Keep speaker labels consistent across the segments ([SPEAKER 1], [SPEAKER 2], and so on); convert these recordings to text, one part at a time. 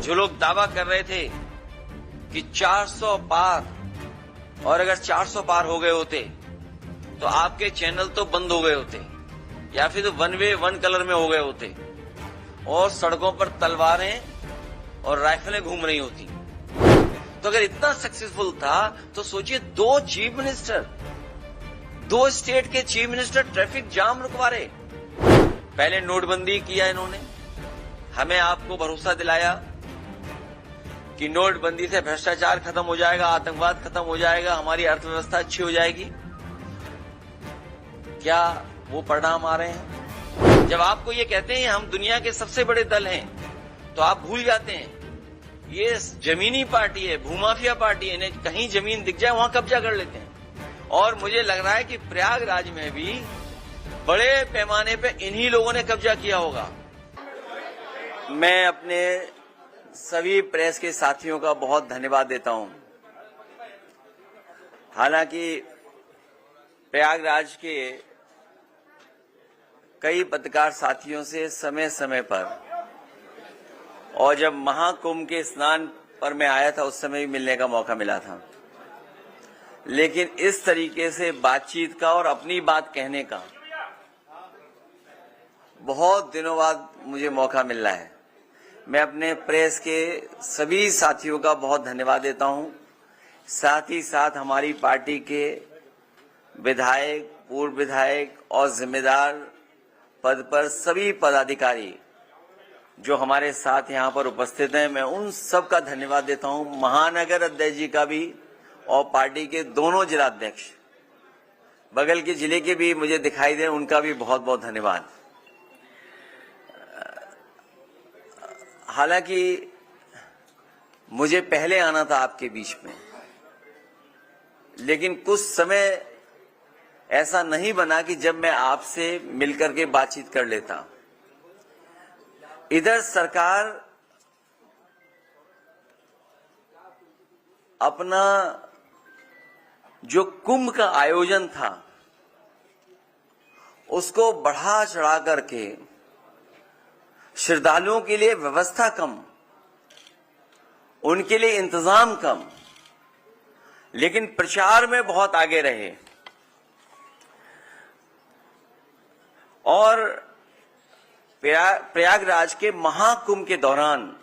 [SPEAKER 1] जो लोग दावा कर रहे थे कि 400 पार, और अगर 400 पार हो गए होते तो आपके चैनल तो बंद हो गए होते या फिर तो वन वे वन कलर में हो गए होते और सड़कों पर तलवारें और राइफलें घूम रही होती। तो अगर इतना सक्सेसफुल था तो सोचिए, 2 चीफ मिनिस्टर, 2 स्टेट के चीफ मिनिस्टर ट्रैफिक जाम रुकवा रहे। पहले नोटबंदी किया इन्होंने, हमें आपको भरोसा दिलाया कि नोटबंदी से भ्रष्टाचार खत्म हो जाएगा, आतंकवाद खत्म हो जाएगा, हमारी अर्थव्यवस्था अच्छी हो जाएगी। क्या वो परिणाम आ रहे हैं? जब आपको ये कहते हैं हम दुनिया के सबसे बड़े दल हैं, तो आप भूल जाते हैं ये जमीनी पार्टी है, भूमाफिया पार्टी है। इन्हें कहीं जमीन दिख जाए वहां कब्जा कर लेते हैं। और मुझे लग रहा है कि प्रयागराज में भी बड़े पैमाने पे इन्हीं लोगों ने कब्जा किया होगा। मैं अपने सभी प्रेस के साथियों का बहुत धन्यवाद देता हूं। हालांकि प्रयागराज के कई पत्रकार साथियों से समय समय पर, और जब महाकुंभ के स्नान पर मैं आया था उस समय भी मिलने का मौका मिला था, लेकिन इस तरीके से बातचीत का और अपनी बात कहने का बहुत दिनों बाद मुझे मौका मिल रहा है। मैं अपने प्रेस के सभी साथियों का बहुत धन्यवाद देता हूं। साथ ही साथ हमारी पार्टी के विधायक, पूर्व विधायक और जिम्मेदार पद पर सभी पदाधिकारी जो हमारे साथ यहां पर उपस्थित हैं, मैं उन सब का धन्यवाद देता हूं। महानगर अध्यक्ष जी का भी और पार्टी के दोनों जिलाध्यक्ष, बगल के जिले के भी मुझे दिखाई दे, उनका भी बहुत बहुत धन्यवाद। हालांकि मुझे पहले आना था आपके बीच में, लेकिन कुछ समय ऐसा नहीं बना कि जब मैं आपसे मिलकर के बातचीत कर लेता। इधर सरकार अपना जो कुंभ का आयोजन था उसको बढ़ा चढ़ा करके, श्रद्धालुओं के लिए व्यवस्था कम, उनके लिए इंतजाम कम, लेकिन प्रचार में बहुत आगे रहे। और प्रयागराज के महाकुंभ के दौरान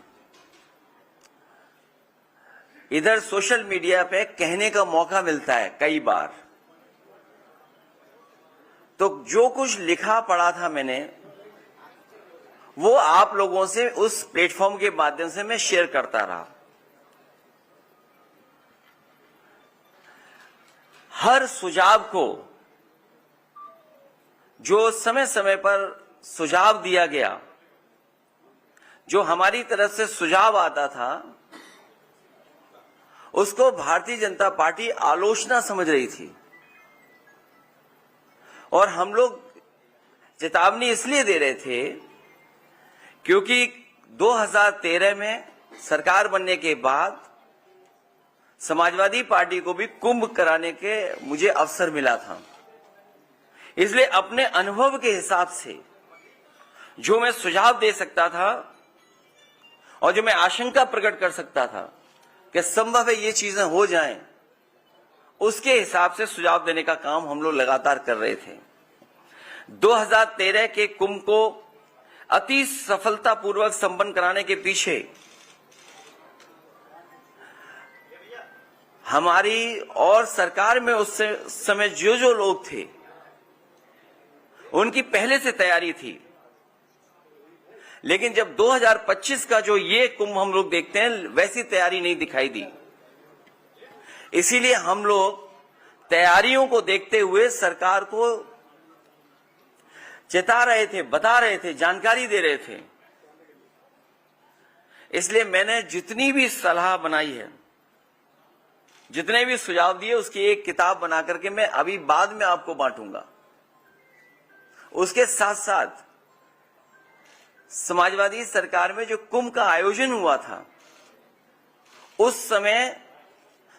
[SPEAKER 1] इधर सोशल मीडिया पे कहने का मौका मिलता है कई बार, तो जो कुछ लिखा पढ़ा था मैंने, वो आप लोगों से उस प्लेटफॉर्म के माध्यम से मैं शेयर करता रहा। हर सुझाव को, जो समय समय पर सुझाव दिया गया, जो हमारी तरफ से सुझाव आता था, उसको भारतीय जनता पार्टी आलोचना समझ रही थी। और हम लोग चेतावनी इसलिए दे रहे थे क्योंकि 2013 में सरकार बनने के बाद समाजवादी पार्टी को भी कुंभ कराने के मुझे अवसर मिला था। इसलिए अपने अनुभव के हिसाब से जो मैं सुझाव दे सकता था और जो मैं आशंका प्रकट कर सकता था कि संभव है ये चीजें हो जाएं, उसके हिसाब से सुझाव देने का काम हम लोग लगातार कर रहे थे। 2013 के कुंभ को अति सफलतापूर्वक संपन्न कराने के पीछे हमारी और सरकार में उस समय जो लोग थे, उनकी पहले से तैयारी थी। लेकिन जब 2025 का जो ये कुंभ हम लोग देखते हैं, वैसी तैयारी नहीं दिखाई दी। इसीलिए हम लोग तैयारियों को देखते हुए सरकार को चेता रहे थे, बता रहे थे, जानकारी दे रहे थे। इसलिए मैंने जितनी भी सलाह बनाई है, जितने भी सुझाव दिए, उसकी एक किताब बना करके मैं अभी बाद में आपको बांटूंगा। उसके साथ साथ समाजवादी सरकार में जो कुंभ का आयोजन हुआ था, उस समय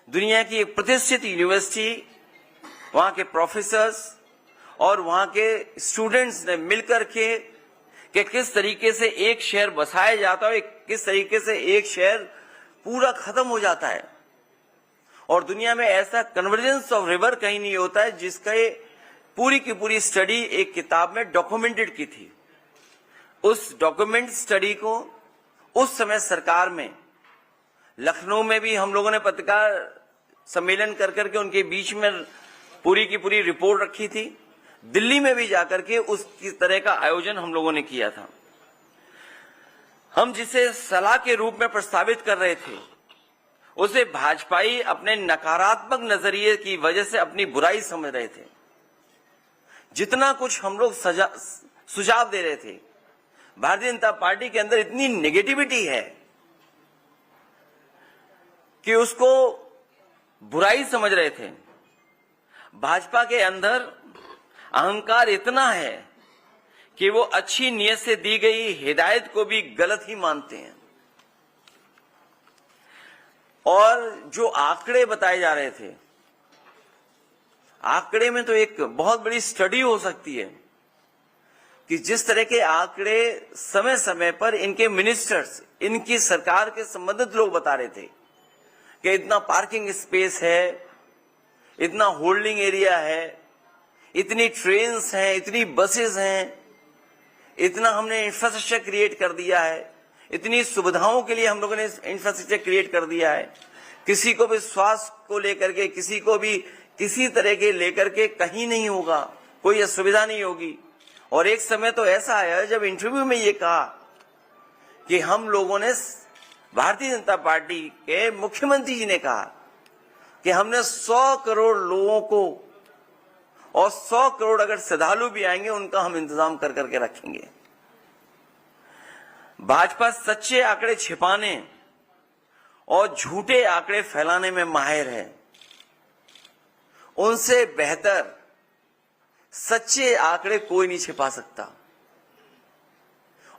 [SPEAKER 1] दुनिया की एक प्रतिष्ठित यूनिवर्सिटी, वहां के प्रोफेसर्स और वहां के स्टूडेंट्स ने मिलकर के कि किस तरीके से एक शहर बसाया जाता है, किस तरीके से एक शहर पूरा खत्म हो जाता है। और दुनिया में ऐसा कन्वर्जेंस ऑफ रिवर कहीं नहीं होता है जिसका ये पूरी की पूरी स्टडी एक किताब में डॉक्यूमेंटेड की थी। उस डॉक्यूमेंट स्टडी को उस समय सरकार में लखनऊ में भी हम लोगों ने पत्रकार सम्मेलन कर करके उनके बीच में पूरी की पूरी रिपोर्ट रखी थी। दिल्ली में भी जाकर के उस तरह का आयोजन हम लोगों ने किया था। हम जिसे सलाह के रूप में प्रस्तावित कर रहे थे उसे भाजपाई अपने नकारात्मक नजरिए की वजह से अपनी बुराई समझ रहे थे। जितना कुछ हम लोग सुझाव दे रहे थे, भारतीय जनता पार्टी के अंदर इतनी नेगेटिविटी है कि उसको बुराई समझ रहे थे। भाजपा के अंदर अहंकार इतना है कि वो अच्छी नीयत से दी गई हिदायत को भी गलत ही मानते हैं। और जो आंकड़े बताए जा रहे थे, आंकड़े में तो एक बहुत बड़ी स्टडी हो सकती है कि जिस तरह के आंकड़े समय समय पर इनके मिनिस्टर्स, इनकी सरकार के संबंधित लोग बता रहे थे कि इतना पार्किंग स्पेस है, इतना होल्डिंग एरिया है, इतनी ट्रेन्स हैं, इतनी बसेस हैं, इतना हमने इंफ्रास्ट्रक्चर क्रिएट कर दिया है, इतनी सुविधाओं के लिए हम लोगों ने इंफ्रास्ट्रक्चर क्रिएट कर दिया है। किसी को भी स्वास्थ्य को लेकर के, किसी को भी किसी तरह के लेकर के कहीं नहीं होगा, कोई असुविधा नहीं होगी। और एक समय तो ऐसा आया जब इंटरव्यू में ये कहा कि हम लोगों ने, भारतीय जनता पार्टी के मुख्यमंत्री जी ने कहा कि हमने 100 करोड़ लोगों को, और 100 करोड़ अगर श्रद्धालु भी आएंगे उनका हम इंतजाम कर करके रखेंगे। भाजपा सच्चे आंकड़े छिपाने और झूठे आंकड़े फैलाने में माहिर है। उनसे बेहतर सच्चे आंकड़े कोई नहीं छिपा सकता,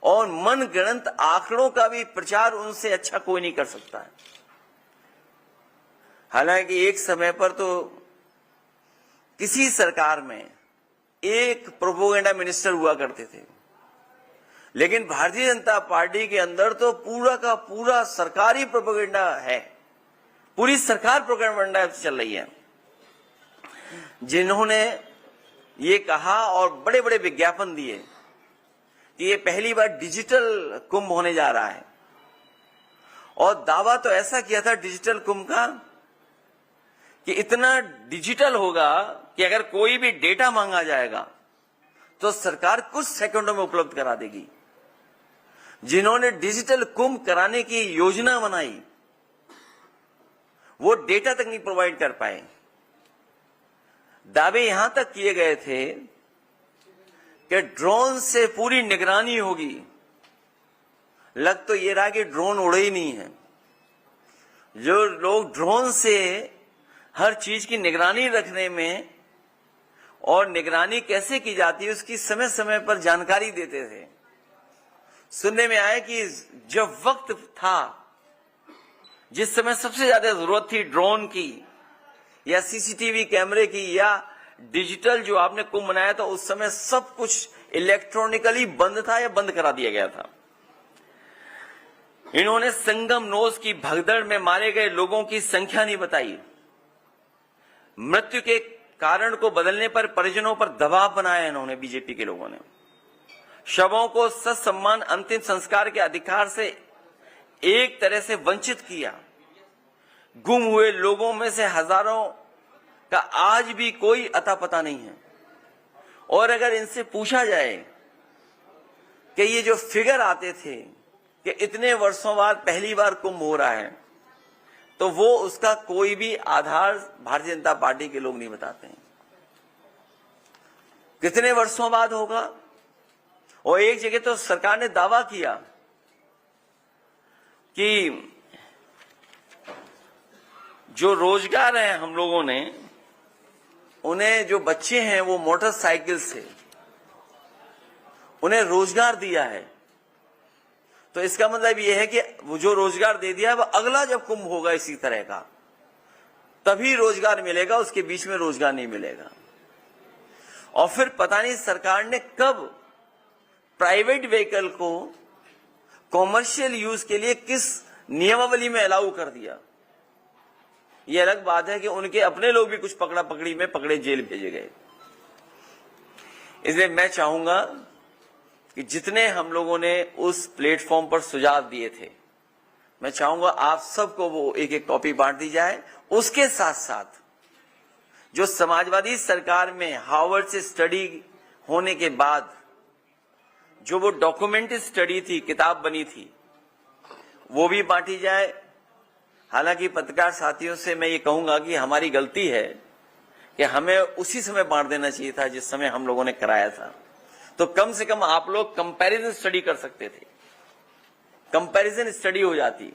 [SPEAKER 1] और मनगढ़ंत आंकड़ों का भी प्रचार उनसे अच्छा कोई नहीं कर सकता है। हालांकि एक समय पर तो किसी सरकार में एक प्रोपोगेंडा मिनिस्टर हुआ करते थे, लेकिन भारतीय जनता पार्टी के अंदर तो पूरा का पूरा सरकारी प्रोपोगेंडा है। पूरी सरकार प्रोपोगेंडा चल रही है। जिन्होंने ये कहा और बड़े बड़े विज्ञापन दिए कि ये पहली बार डिजिटल कुंभ होने जा रहा है, और दावा तो ऐसा किया था डिजिटल कुंभ का कि इतना डिजिटल होगा कि अगर कोई भी डेटा मांगा जाएगा तो सरकार कुछ सेकंडों में उपलब्ध करा देगी। जिन्होंने डिजिटल कुंभ कराने की योजना बनाई वो डेटा तक नहीं प्रोवाइड कर पाए। दावे यहां तक किए गए थे कि ड्रोन से पूरी निगरानी होगी। लग तो ये रहा कि ड्रोन उड़े ही नहीं है। जो लोग ड्रोन से हर चीज की निगरानी रखने में और निगरानी कैसे की जाती है उसकी समय समय पर जानकारी देते थे, सुनने में आया कि जब वक्त था, जिस समय सबसे ज्यादा जरूरत थी ड्रोन की या सीसीटीवी कैमरे की या डिजिटल जो आपने कुंभ बनाया था, उस समय सब कुछ इलेक्ट्रॉनिकली बंद था या बंद करा दिया गया था। इन्होंने संगम नोज की भगदड़ में मारे गए लोगों की संख्या नहीं बताई। मृत्यु के कारण को बदलने पर परिजनों पर दबाव बनाया इन्होंने, बीजेपी के लोगों ने। शवों को ससम्मान अंतिम संस्कार के अधिकार से एक तरह से वंचित किया। गुम हुए लोगों में से हजारों का आज भी कोई अता पता नहीं है। और अगर इनसे पूछा जाए कि ये जो फिगर आते थे कि इतने वर्षों बाद पहली बार कुंभ हो रहा है, तो वो उसका कोई भी आधार भारतीय जनता पार्टी के लोग नहीं बताते हैं। कितने वर्षों बाद होगा? और एक जगह तो सरकार ने दावा किया कि जो रोजगार है हम लोगों ने, उन्हें जो बच्चे हैं वो मोटरसाइकिल से उन्हें रोजगार दिया है। तो इसका मतलब यह है कि वो जो रोजगार दे दिया है वो अगला जब कुंभ होगा इसी तरह का तभी रोजगार मिलेगा, उसके बीच में रोजगार नहीं मिलेगा। और फिर पता नहीं सरकार ने कब प्राइवेट व्हीकल को कॉमर्शियल यूज के लिए किस नियमावली में अलाउ कर दिया। ये अलग बात है कि उनके अपने लोग भी कुछ पकड़ा पकड़ी में पकड़े, जेल भेजे गए। इसलिए मैं चाहूंगा कि जितने हम लोगों ने उस प्लेटफॉर्म पर सुझाव दिए थे, मैं चाहूंगा आप सबको वो एक एक कॉपी बांट दी जाए। उसके साथ साथ जो समाजवादी सरकार में हार्वर्ड से स्टडी होने के बाद जो वो डॉक्यूमेंटेड स्टडी थी, किताब बनी थी, वो भी बांटी जाए। हालांकि पत्रकार साथियों से मैं ये कहूंगा कि हमारी गलती है कि हमें उसी समय बांट देना चाहिए था जिस समय हम लोगों ने कराया था। तो कम से कम आप लोग कंपैरिजन स्टडी कर सकते थे, कंपैरिजन स्टडी हो जाती।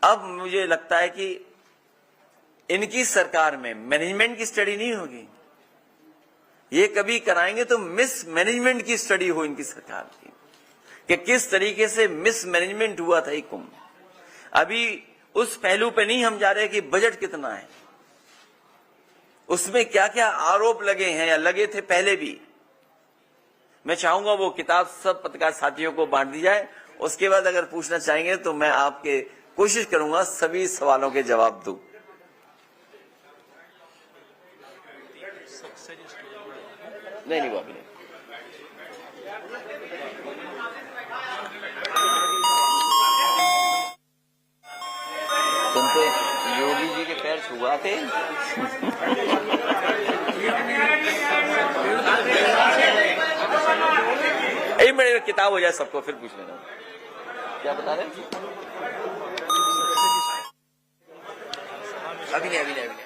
[SPEAKER 1] अब मुझे लगता है कि इनकी सरकार में मैनेजमेंट की स्टडी नहीं होगी। ये कभी कराएंगे तो मिस मैनेजमेंट की स्टडी हो इनकी सरकार की, कि किस तरीके से मिस मैनेजमेंट हुआ था ये कुंभ। अभी उस पहलू पे नहीं हम जा रहे कि बजट कितना है, उसमें क्या क्या आरोप लगे हैं या लगे थे पहले भी। मैं चाहूंगा वो किताब सब पत्रकार साथियों को बांट दी जाए। उसके बाद अगर पूछना चाहेंगे तो मैं आपके कोशिश करूंगा सभी सवालों के जवाब दूं। नहीं वो अभी नहीं। तुम तो योगी जी के पैर छुआते। एक मिनट किताब हो जाए सबको, फिर पूछ लेना। क्या बता रहे? अभी नहीं।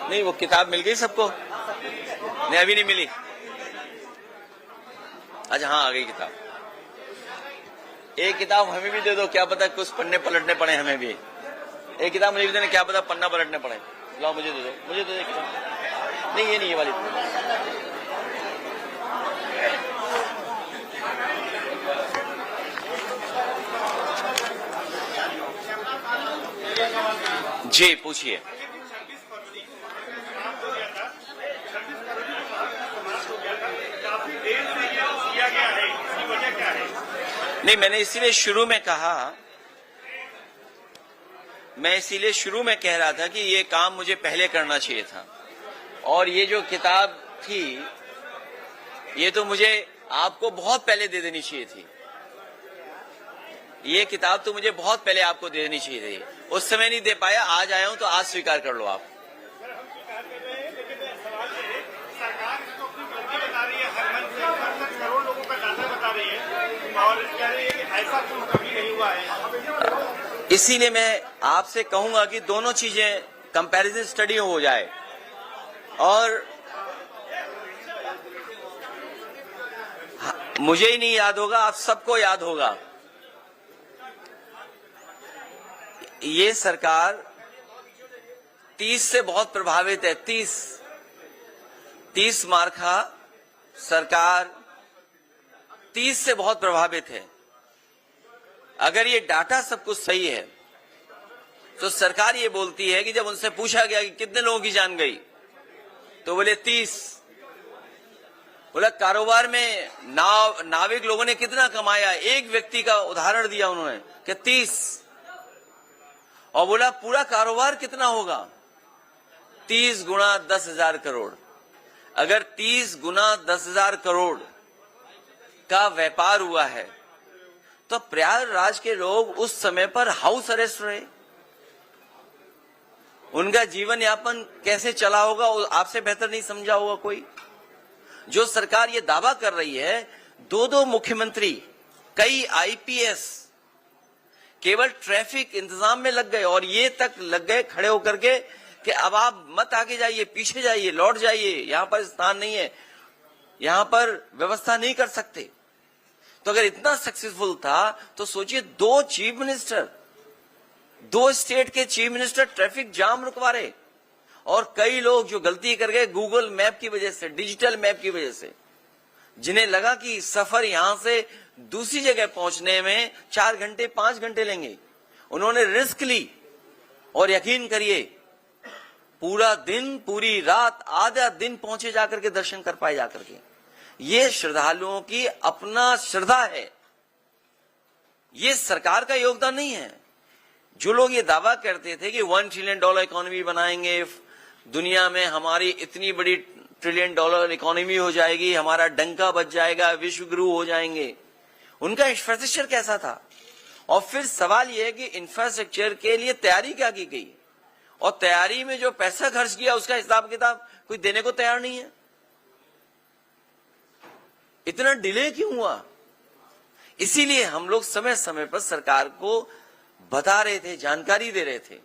[SPEAKER 1] नहीं वो किताब मिल गई सबको? नहीं अभी नहीं मिली। अच्छा हाँ आ गई किताब। एक किताब हमें भी दे दो, क्या पता कुछ पन्ने पलटने पड़े हमें भी। एक किताब मुझे भी देना, क्या पता पन्ना पलटने पड़े। लाओ मुझे दे दो, मुझे दे दो किताब। नहीं ये नहीं, ये वाली जी पूछिए। नहीं मैंने इसीलिए शुरू में कह रहा था कि ये काम मुझे पहले करना चाहिए था। और ये जो किताब थी ये तो मुझे आपको बहुत पहले दे देनी चाहिए थी। ये किताब तो मुझे बहुत पहले आपको दे देनी चाहिए थी। उस समय नहीं दे पाया, आज आया हूं तो आज स्वीकार कर लो आप। इसीलिए मैं आपसे कहूंगा कि दोनों चीजें कंपैरिजन स्टडी हो जाए। और मुझे ही नहीं याद होगा, आप सबको याद होगा, ये सरकार 30 से बहुत प्रभावित है। 30 मार्का सरकार 30 से बहुत प्रभावित है। अगर ये डाटा सब कुछ सही है तो सरकार ये बोलती है कि जब उनसे पूछा गया कि कितने लोगों की जान गई तो बोले 30। बोला कारोबार में नाविक लोगों ने कितना कमाया, एक व्यक्ति का उदाहरण दिया उन्होंने कि 30। और बोला पूरा कारोबार कितना होगा, 30 गुना 10,000 करोड़। अगर 30 गुना 10,000 करोड़ का व्यापार हुआ है तो प्रयागराज के लोग उस समय पर हाउस अरेस्ट रहे। उनका जीवन यापन कैसे चला होगा आपसे बेहतर नहीं समझा होगा कोई। जो सरकार ये दावा कर रही है, दो मुख्यमंत्री, कई आईपीएस केवल ट्रैफिक इंतजाम में लग गए और ये तक लग गए खड़े होकर के कि अब आप मत आगे जाइए, पीछे जाइए, लौट जाइए, यहां पर स्थान नहीं है, यहां पर व्यवस्था नहीं कर सकते। तो अगर इतना सक्सेसफुल था तो सोचिए, दो चीफ मिनिस्टर, दो स्टेट के चीफ मिनिस्टर ट्रैफिक जाम रुकवा रहे, और कई लोग जो गलती कर गए गूगल मैप की वजह से, डिजिटल मैप की वजह से, जिन्हें लगा कि सफर यहां से दूसरी जगह पहुंचने में 4 घंटे 5 घंटे लेंगे, उन्होंने रिस्क ली और यकीन करिए पूरा दिन, पूरी रात, आधा दिन पहुंचे जाकर के दर्शन कर पाए जाकर के। ये श्रद्धालुओं की अपना श्रद्धा है, ये सरकार का योगदान नहीं है। जो लोग ये दावा करते थे कि $1 ट्रिलियन इकोनॉमी बनाएंगे, दुनिया में हमारी इतनी बड़ी $1 ट्रिलियन इकोनॉमी हो जाएगी, हमारा डंका बच जाएगा, विश्व गुरु हो जाएंगे, उनका इंफ्रास्ट्रक्चर कैसा था? और फिर सवाल यह है कि इंफ्रास्ट्रक्चर के लिए तैयारी क्या की गई, और तैयारी में जो पैसा खर्च किया उसका हिसाब किताब कोई देने को तैयार नहीं है। इतना डिले क्यों हुआ? इसीलिए हम लोग समय समय पर सरकार को बता रहे थे, जानकारी दे रहे थे।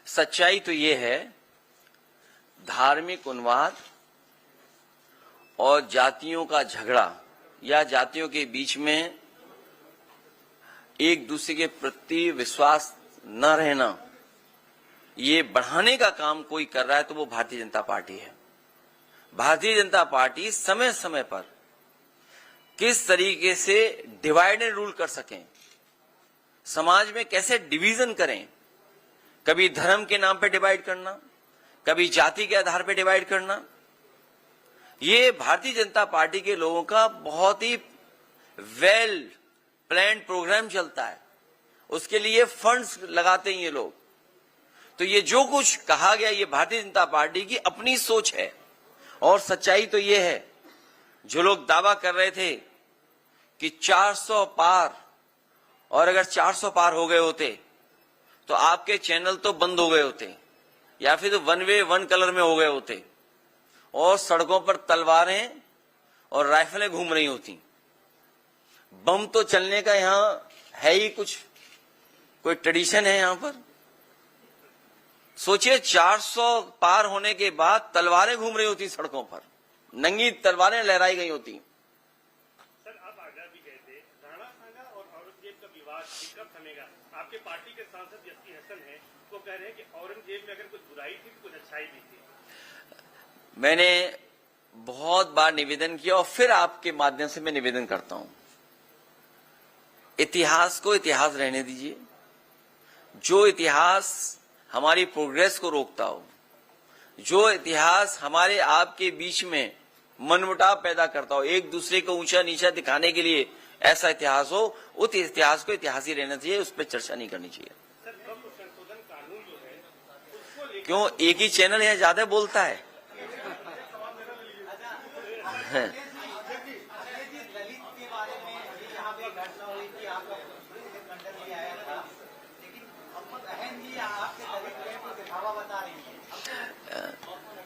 [SPEAKER 1] सच्चाई तो ये है, धार्मिक उन्माद और जातियों का झगड़ा या जातियों के बीच में एक दूसरे के प्रति विश्वास न रहना, ये बढ़ाने का काम कोई कर रहा है तो वो भारतीय जनता पार्टी है। भारतीय जनता पार्टी समय समय पर किस तरीके से डिवाइड एंड रूल कर सकें, समाज में कैसे डिवीजन करें, कभी धर्म के नाम पे डिवाइड करना, कभी जाति के आधार पे डिवाइड करना, ये भारतीय जनता पार्टी के लोगों का बहुत ही वेल प्लान्ड प्रोग्राम चलता है। उसके लिए फंड्स लगाते हैं ये लोग। तो ये जो कुछ कहा गया, ये भारतीय जनता पार्टी की अपनी सोच है। और सच्चाई तो ये है, जो लोग दावा कर रहे थे कि 400 पार, और अगर 400 पार हो गए होते तो आपके चैनल तो बंद हो गए होते, या फिर तो 1 वे 1 कलर में हो गए होते, और सड़कों पर तलवारें और राइफलें घूम रही होती। बम तो चलने का यहां है ही कुछ, कोई ट्रेडिशन है यहां पर? सोचिए, 400 पार होने के बाद तलवारें घूम रही होती सड़कों पर, नंगी तलवारें लहराई गई होती।
[SPEAKER 2] सर, आप आगरा भी गए थे, राणा सांगा और औरंगजेब का विवाद कब थमेगा? आपके पार्टी के सांसद यस्सी हसन हैं, वो कह रहे हैं कि औरंगजेब में अगर कुछ बुराई थी तो कुछ अच्छाई भी थी।
[SPEAKER 1] मैंने बहुत बार निवेदन किया और फिर आपके माध्यम से मैं निवेदन करता हूं, इतिहास को इतिहास रहने दीजिए। जो इतिहास हमारी प्रोग्रेस को रोकता हो, जो इतिहास हमारे आपके बीच में मनमुटाव पैदा करता हो, एक दूसरे को ऊंचा नीचा दिखाने के लिए ऐसा इतिहास हो, उस इतिहास को इतिहास ही रहना चाहिए, उस पर चर्चा नहीं करनी चाहिए।
[SPEAKER 2] संशोधन कानून जो है उसको
[SPEAKER 1] क्यों एक ही चैनल यहाँ ज्यादा बोलता है?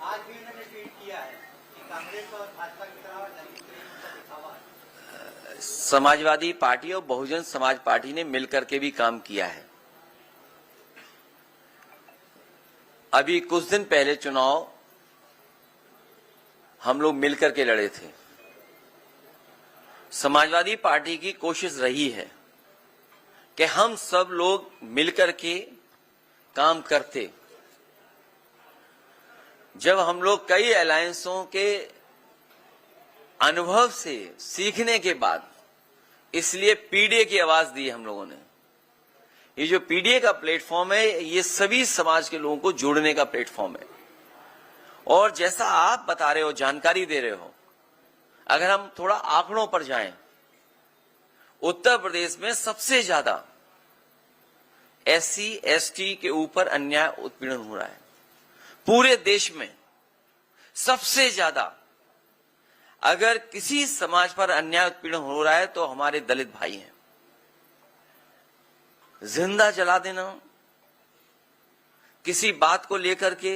[SPEAKER 3] आज भी उन्होंने ट्वीट किया है कि कांग्रेस और भाजपा की तरह
[SPEAKER 1] समाजवादी पार्टी और बहुजन समाज पार्टी ने मिलकर के भी काम किया है। अभी कुछ दिन पहले चुनाव हम लोग मिलकर के लड़े थे। समाजवादी पार्टी की कोशिश रही है कि हम सब लोग मिलकर के काम करते। जब हम लोग कई अलायंसों के अनुभव से सीखने के बाद इसलिए पीडीए की आवाज दी हम लोगों ने। ये जो पीडीए का प्लेटफॉर्म है, ये सभी समाज के लोगों को जोड़ने का प्लेटफॉर्म है। और जैसा आप बता रहे हो, जानकारी दे रहे हो, अगर हम थोड़ा आंकड़ों पर जाएं, उत्तर प्रदेश में सबसे ज्यादा एससी एसटी के ऊपर अन्याय उत्पीड़न हो रहा है पूरे देश में। सबसे ज्यादा अगर किसी समाज पर अन्याय उत्पीड़न हो रहा है तो हमारे दलित भाई हैं। जिंदा जला देना किसी बात को लेकर के,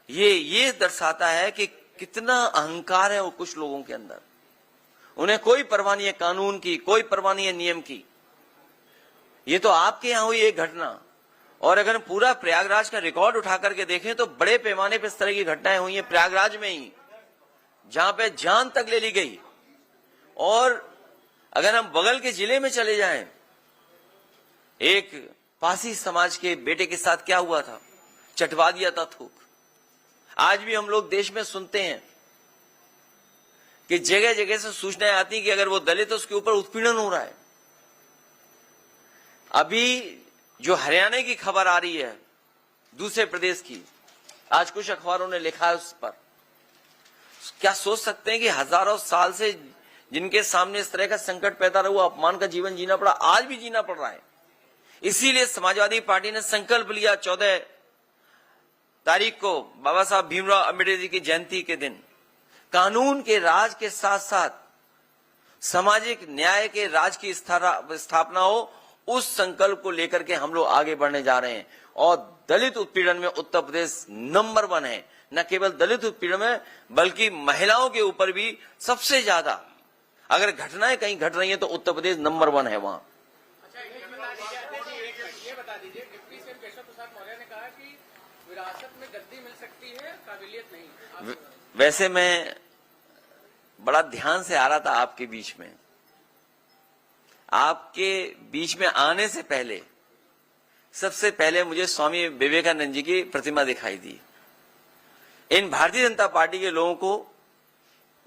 [SPEAKER 1] ये दर्शाता है कि कितना अहंकार है वो कुछ लोगों के अंदर। उन्हें कोई परवाह नहीं है कानून की, कोई परवाह नहीं है नियम की। ये तो आपके यहां हुई एक घटना, और अगर हम पूरा प्रयागराज का रिकॉर्ड उठा करके देखें तो बड़े पैमाने पर इस तरह की घटनाएं हुई हैं प्रयागराज में ही, जहां पे जान तक ले ली गई। और अगर हम बगल के जिले में चले जाएं, एक पासी समाज के बेटे के साथ क्या हुआ था, चटवा दिया था थूक। आज भी हम लोग देश में सुनते हैं कि जगह जगह से सूचनाएं आती कि अगर वो दलित है उसके ऊपर उत्पीड़न हो रहा है। अभी जो हरियाणा की खबर आ रही है दूसरे प्रदेश की, आज कुछ अखबारों ने लिखा है उस पर, क्या सोच सकते हैं कि हजारों साल से जिनके सामने इस तरह का संकट पैदा हुआ, अपमान का जीवन जीना पड़ा, आज भी जीना पड़ रहा है। इसीलिए समाजवादी पार्टी ने संकल्प लिया 14 तारीख को बाबा साहब भीमराव अम्बेडकर जी की जयंती के दिन कानून के राज के साथ साथ सामाजिक न्याय के राज की स्थापना हो। उस संकल्प को लेकर के हम लोग आगे बढ़ने जा रहे हैं। और दलित उत्पीड़न में उत्तर प्रदेश नंबर 1 है। न केवल दलित उत्पीड़न में बल्कि महिलाओं के ऊपर भी सबसे ज्यादा अगर घटनाएं कहीं घट रही हैं तो उत्तर प्रदेश नंबर 1 है वहां।
[SPEAKER 4] अच्छा, ये बता दीजिए, डिप्टी सीएम केशव प्रसाद मौर्य ने कहा कि विरासत में गद्दी मिल सकती है, काबिलियत नहीं।
[SPEAKER 1] वैसे मैं बड़ा ध्यान से आ रहा था आपके बीच में, आपके बीच में आने से पहले सबसे पहले मुझे स्वामी विवेकानंद जी की प्रतिमा दिखाई दी। इन भारतीय जनता पार्टी के लोगों को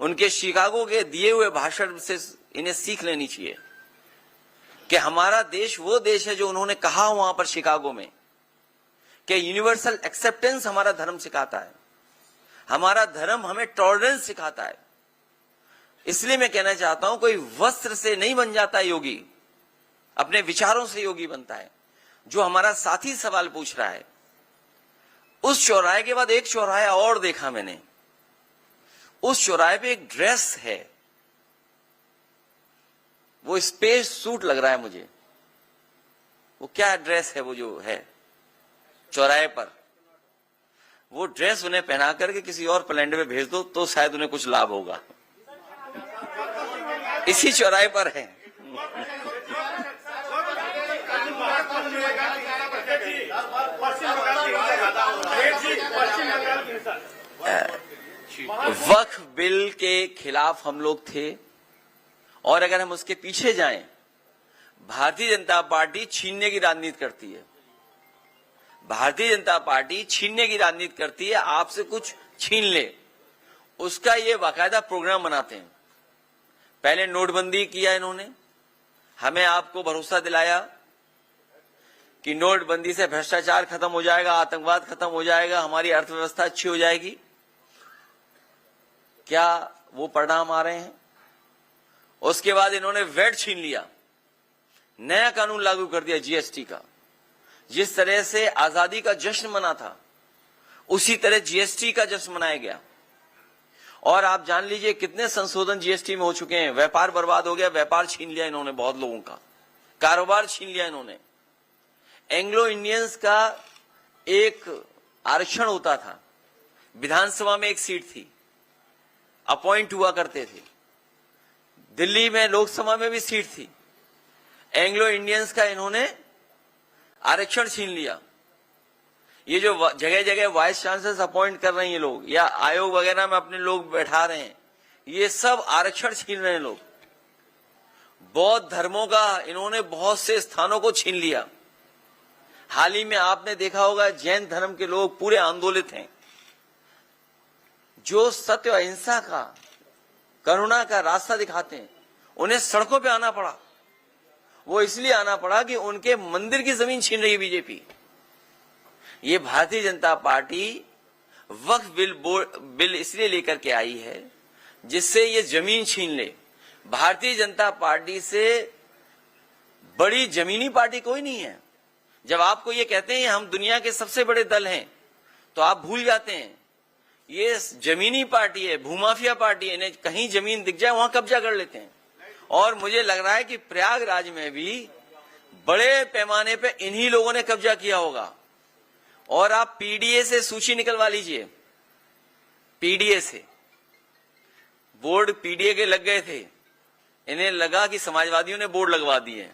[SPEAKER 1] उनके शिकागो के दिए हुए भाषण से इन्हें सीख लेनी चाहिए कि हमारा देश वो देश है जो उन्होंने कहा वहां पर शिकागो में कि यूनिवर्सल एक्सेप्टेंस हमारा धर्म सिखाता है, हमारा धर्म हमें टॉलरेंस सिखाता है। इसलिए मैं कहना चाहता हूं कोई वस्त्र से नहीं बन जाता योगी, अपने विचारों से योगी बनता है। जो हमारा साथी सवाल पूछ रहा है, उस चौराहे के बाद एक चौराहा और देखा मैंने, उस चौराहे पे एक ड्रेस है, वो स्पेस सूट लग रहा है मुझे। वो क्या ड्रेस है वो जो है चौराहे पर, वो ड्रेस उन्हें पहना करके किसी और प्लेनेट में भेज दो तो शायद उन्हें कुछ लाभ होगा। इसी चौराहे पर है। वक्फ बिल के खिलाफ हम लोग थे, और अगर हम उसके पीछे जाएं, भारतीय जनता पार्टी छीनने की राजनीति करती है। भारतीय जनता पार्टी छीनने की राजनीति करती है, आपसे कुछ छीन ले, उसका ये बाकायदा प्रोग्राम बनाते हैं। पहले नोटबंदी किया इन्होंने, हमें आपको भरोसा दिलाया कि नोटबंदी से भ्रष्टाचार खत्म हो जाएगा, आतंकवाद खत्म हो जाएगा, हमारी अर्थव्यवस्था अच्छी हो जाएगी। क्या वो परिणाम आ रहे हैं? उसके बाद इन्होंने वैट छीन लिया, नया कानून लागू कर दिया जीएसटी का। जिस तरह से आजादी का जश्न मना था उसी तरह जीएसटी का जश्न मनाया गया। और आप जान लीजिए कितने संशोधन जीएसटी में हो चुके हैं। व्यापार बर्बाद हो गया, व्यापार छीन लिया इन्होंने, बहुत लोगों का कारोबार छीन लिया इन्होंने। एंग्लो इंडियंस का एक आरक्षण होता था, विधानसभा में एक सीट थी, अपॉइंट हुआ करते थे। दिल्ली में लोकसभा में भी सीट थी। एंग्लो इंडियंस का इन्होंने आरक्षण छीन लिया। ये जो जगह जगह वाइस चांसलर्स अपॉइंट कर रहे हैं लोग, या आयोग वगैरह में अपने लोग बैठा रहे हैं, ये सब आरक्षण छीन रहे हैं लोग। बौद्ध धर्मों का इन्होंने बहुत से स्थानों को छीन लिया। हाल ही में आपने देखा होगा जैन धर्म के लोग पूरे आंदोलित हैं। जो सत्य अहिंसा का, करुणा का रास्ता दिखाते हैं, उन्हें सड़कों पे आना पड़ा। वो इसलिए आना पड़ा कि उनके मंदिर की जमीन छीन रही है बीजेपी। ये भारतीय जनता पार्टी वक्फ बिल इसलिए लेकर के आई है जिससे ये जमीन छीन ले। भारतीय जनता पार्टी से बड़ी जमीनी पार्टी कोई नहीं है। जब आपको ये कहते हैं हम दुनिया के सबसे बड़े दल हैं, तो आप भूल जाते हैं ये जमीनी पार्टी है, भूमाफिया पार्टी है, इन्हें कहीं जमीन दिख जाए वहां कब्जा कर लेते हैं। और मुझे लग रहा है कि प्रयागराज में भी बड़े पैमाने पे इन्हीं लोगों ने कब्जा किया होगा। और आप पीडीए से सूची निकलवा लीजिए, पीडीए से बोर्ड पीडीए के लग गए थे, इन्हें लगा कि समाजवादियों ने बोर्ड लगवा दिए।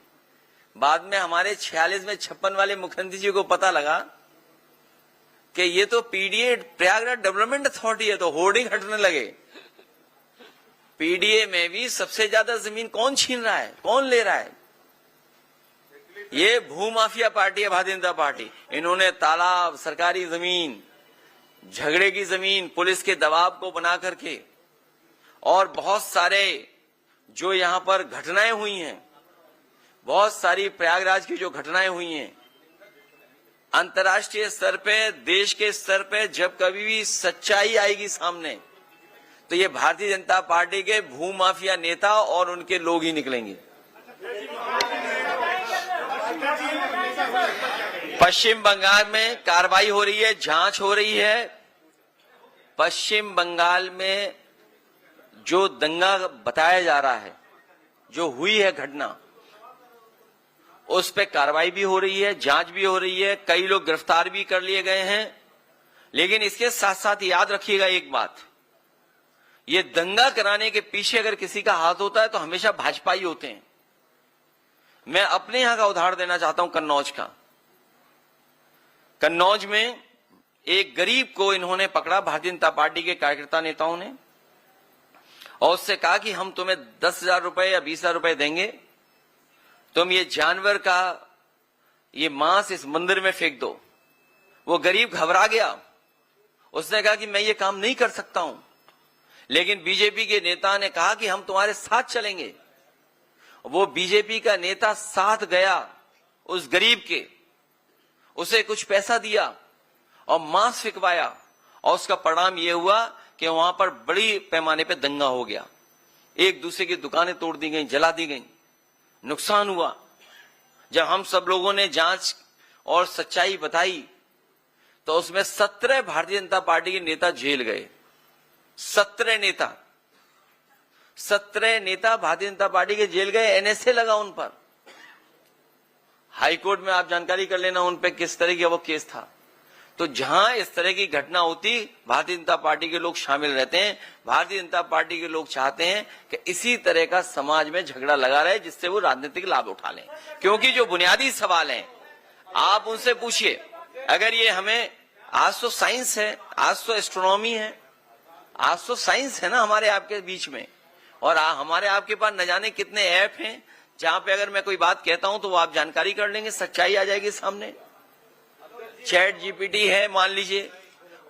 [SPEAKER 1] बाद में हमारे 46 में 56 वाले मुख्यमंत्री जी को पता लगा कि ये तो पीडीए प्रयागराज डेवलपमेंट अथॉरिटी है, तो होर्डिंग हटने लगे। पीडीए में भी सबसे ज्यादा जमीन कौन छीन रहा है, कौन ले रहा है? ये भूमाफिया पार्टी है, भारतीय जनता पार्टी। इन्होंने तालाब, सरकारी जमीन, झगड़े की जमीन, पुलिस के दबाव को बना करके, और बहुत सारे जो यहां पर घटनाएं हुई हैं, बहुत सारी प्रयागराज की जो घटनाएं हुई हैं, अंतर्राष्ट्रीय स्तर पे, देश के स्तर पे जब कभी भी सच्चाई आएगी सामने, तो ये भारतीय जनता पार्टी के भूमाफिया नेता और उनके लोग ही निकलेंगे। पश्चिम बंगाल में कार्रवाई हो रही है, जांच हो रही है। पश्चिम बंगाल में जो दंगा बताया जा रहा है, जो हुई है घटना, उस पे कार्रवाई भी हो रही है, जांच भी हो रही है, कई लोग गिरफ्तार भी कर लिए गए हैं। लेकिन इसके साथ साथ याद रखिएगा एक बात, ये दंगा कराने के पीछे अगर किसी का हाथ होता है तो हमेशा भाजपा ही होते हैं। मैं अपने यहां का उदाहरण देना चाहता हूं, कन्नौज का। कन्नौज में एक गरीब को इन्होंने पकड़ा, भारतीय जनता पार्टी के कार्यकर्ता नेताओं ने, और उससे कहा कि हम तुम्हें 10,000 रुपए या 20,000 रुपए देंगे, तुम ये जानवर का ये मांस इस मंदिर में फेंक दो। वो गरीब घबरा गया, उसने कहा कि मैं ये काम नहीं कर सकता हूं। लेकिन बीजेपी के नेता ने कहा कि हम तुम्हारे साथ चलेंगे। वो बीजेपी का नेता साथ गया उस गरीब के, उसे कुछ पैसा दिया और मांस फिकवाया, और उसका परिणाम यह हुआ कि वहां पर बड़ी पैमाने पे दंगा हो गया। एक दूसरे की दुकानें तोड़ दी गई, जला दी गई, नुकसान हुआ। जब हम सब लोगों ने जांच और सच्चाई बताई तो उसमें 17 भारतीय जनता पार्टी के नेता जेल गए। 17 नेता भारतीय जनता पार्टी के जेल गए, एनएसए लगा उन पर। हाईकोर्ट में आप जानकारी कर लेना उन पे किस तरह का वो केस था। तो जहां इस तरह की घटना होती, भारतीय जनता पार्टी के लोग शामिल रहते हैं। भारतीय जनता पार्टी के लोग चाहते हैं कि इसी तरह का समाज में झगड़ा लगा रहे, जिससे वो राजनीतिक लाभ उठा लें। क्योंकि जो बुनियादी सवाल हैं आप उनसे पूछिए। अगर ये हमें, आज तो साइंस है, आज तो एस्ट्रोनॉमी है, आज तो साइंस है ना हमारे आपके बीच में, और हमारे आपके पास न जाने कितने ऐप हैं जहां पे अगर मैं कोई बात कहता हूं तो वो आप जानकारी कर लेंगे, सच्चाई आ जाएगी सामने। चैट जीपीटी है मान लीजिए,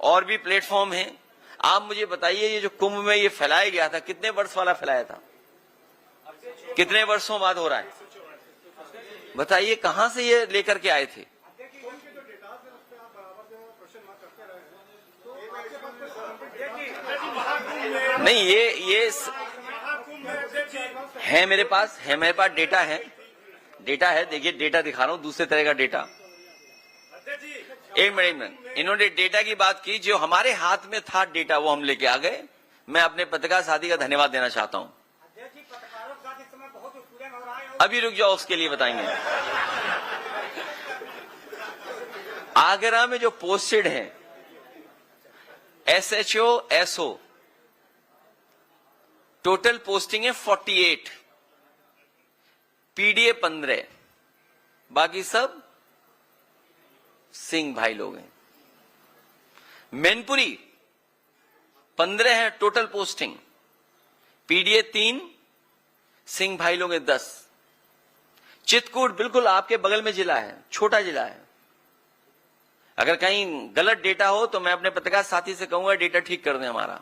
[SPEAKER 1] और भी प्लेटफॉर्म हैं। आप मुझे बताइए, ये जो कुंभ में ये फैलाया गया था, कितने वर्ष वाला फैलाया था, कितने वर्षों बाद हो रहा है? बताइए कहां से ये लेकर के आए थे? नहीं, ये है मेरे पास डेटा है। देखिए डेटा दिखा रहा हूं, दूसरे तरह का डेटा। एक मिनट, इन्होंने डेटा की बात की, जो हमारे हाथ में था डेटा वो हम लेके आ गए। मैं अपने पत्रकार साथी का धन्यवाद देना चाहता हूं। अभी रुक जाओ, उसके लिए बताएंगे। आगरा में जो पोस्टेड है SHO SO, टोटल पोस्टिंग है 48, पीडीए 15, बाकी सब सिंह भाई लोग हैं। मैनपुरी 15 है टोटल पोस्टिंग, पीडीए 3, सिंह भाई लोग हैं 10। चित्रकूट बिल्कुल आपके बगल में जिला है, छोटा जिला है। अगर कहीं गलत डेटा हो तो मैं अपने पत्रकार साथी से कहूंगा डेटा ठीक कर दें हमारा।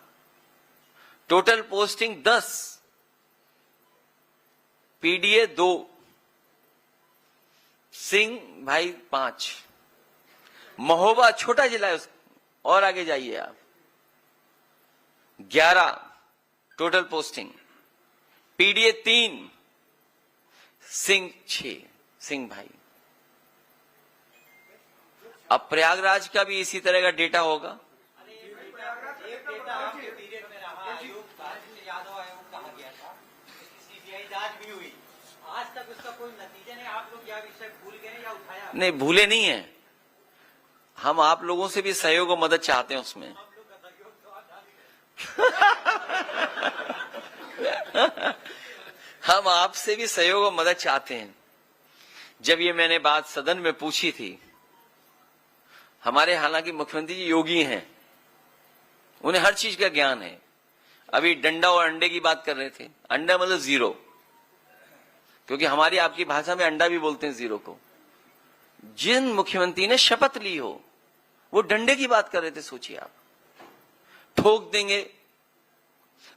[SPEAKER 1] टोटल पोस्टिंग 10, पीडीए 2, सिंह भाई 5। महोबा छोटा जिला है, और आगे जाइए आप, 11 total posting, PDA 3, Singh 6, Singh भाई। अब प्रयागराज का भी इसी तरह का डेटा होगा।
[SPEAKER 3] डेटा आपके पीरियड में रहा आयोग का, जिसे यादव आयोग कहा गया था, इसकी सीबीआई जांच भी हुई, आज तक उसका कोई नतीजा नहीं। आप लोग यह विषय भूल गए या उठाया?
[SPEAKER 1] नहीं, भूले नहीं है। हम आप लोगों से भी सहयोग और मदद चाहते हैं उसमें।
[SPEAKER 3] आप लोग का सहयोग तो आप
[SPEAKER 1] हम आपसे भी सहयोग और मदद चाहते हैं। जब ये मैंने बात सदन में पूछी थी, हमारे हालांकि मुख्यमंत्री जी योगी हैं, उन्हें हर चीज का ज्ञान है। अभी डंडा और अंडे की बात कर रहे थे। अंडा मतलब जीरो, क्योंकि हमारी आपकी भाषा में अंडा भी बोलते हैं जीरो को। जिन मुख्यमंत्री ने शपथ ली हो, वो डंडे की बात कर रहे थे। सोचिए आप, ठोक देंगे।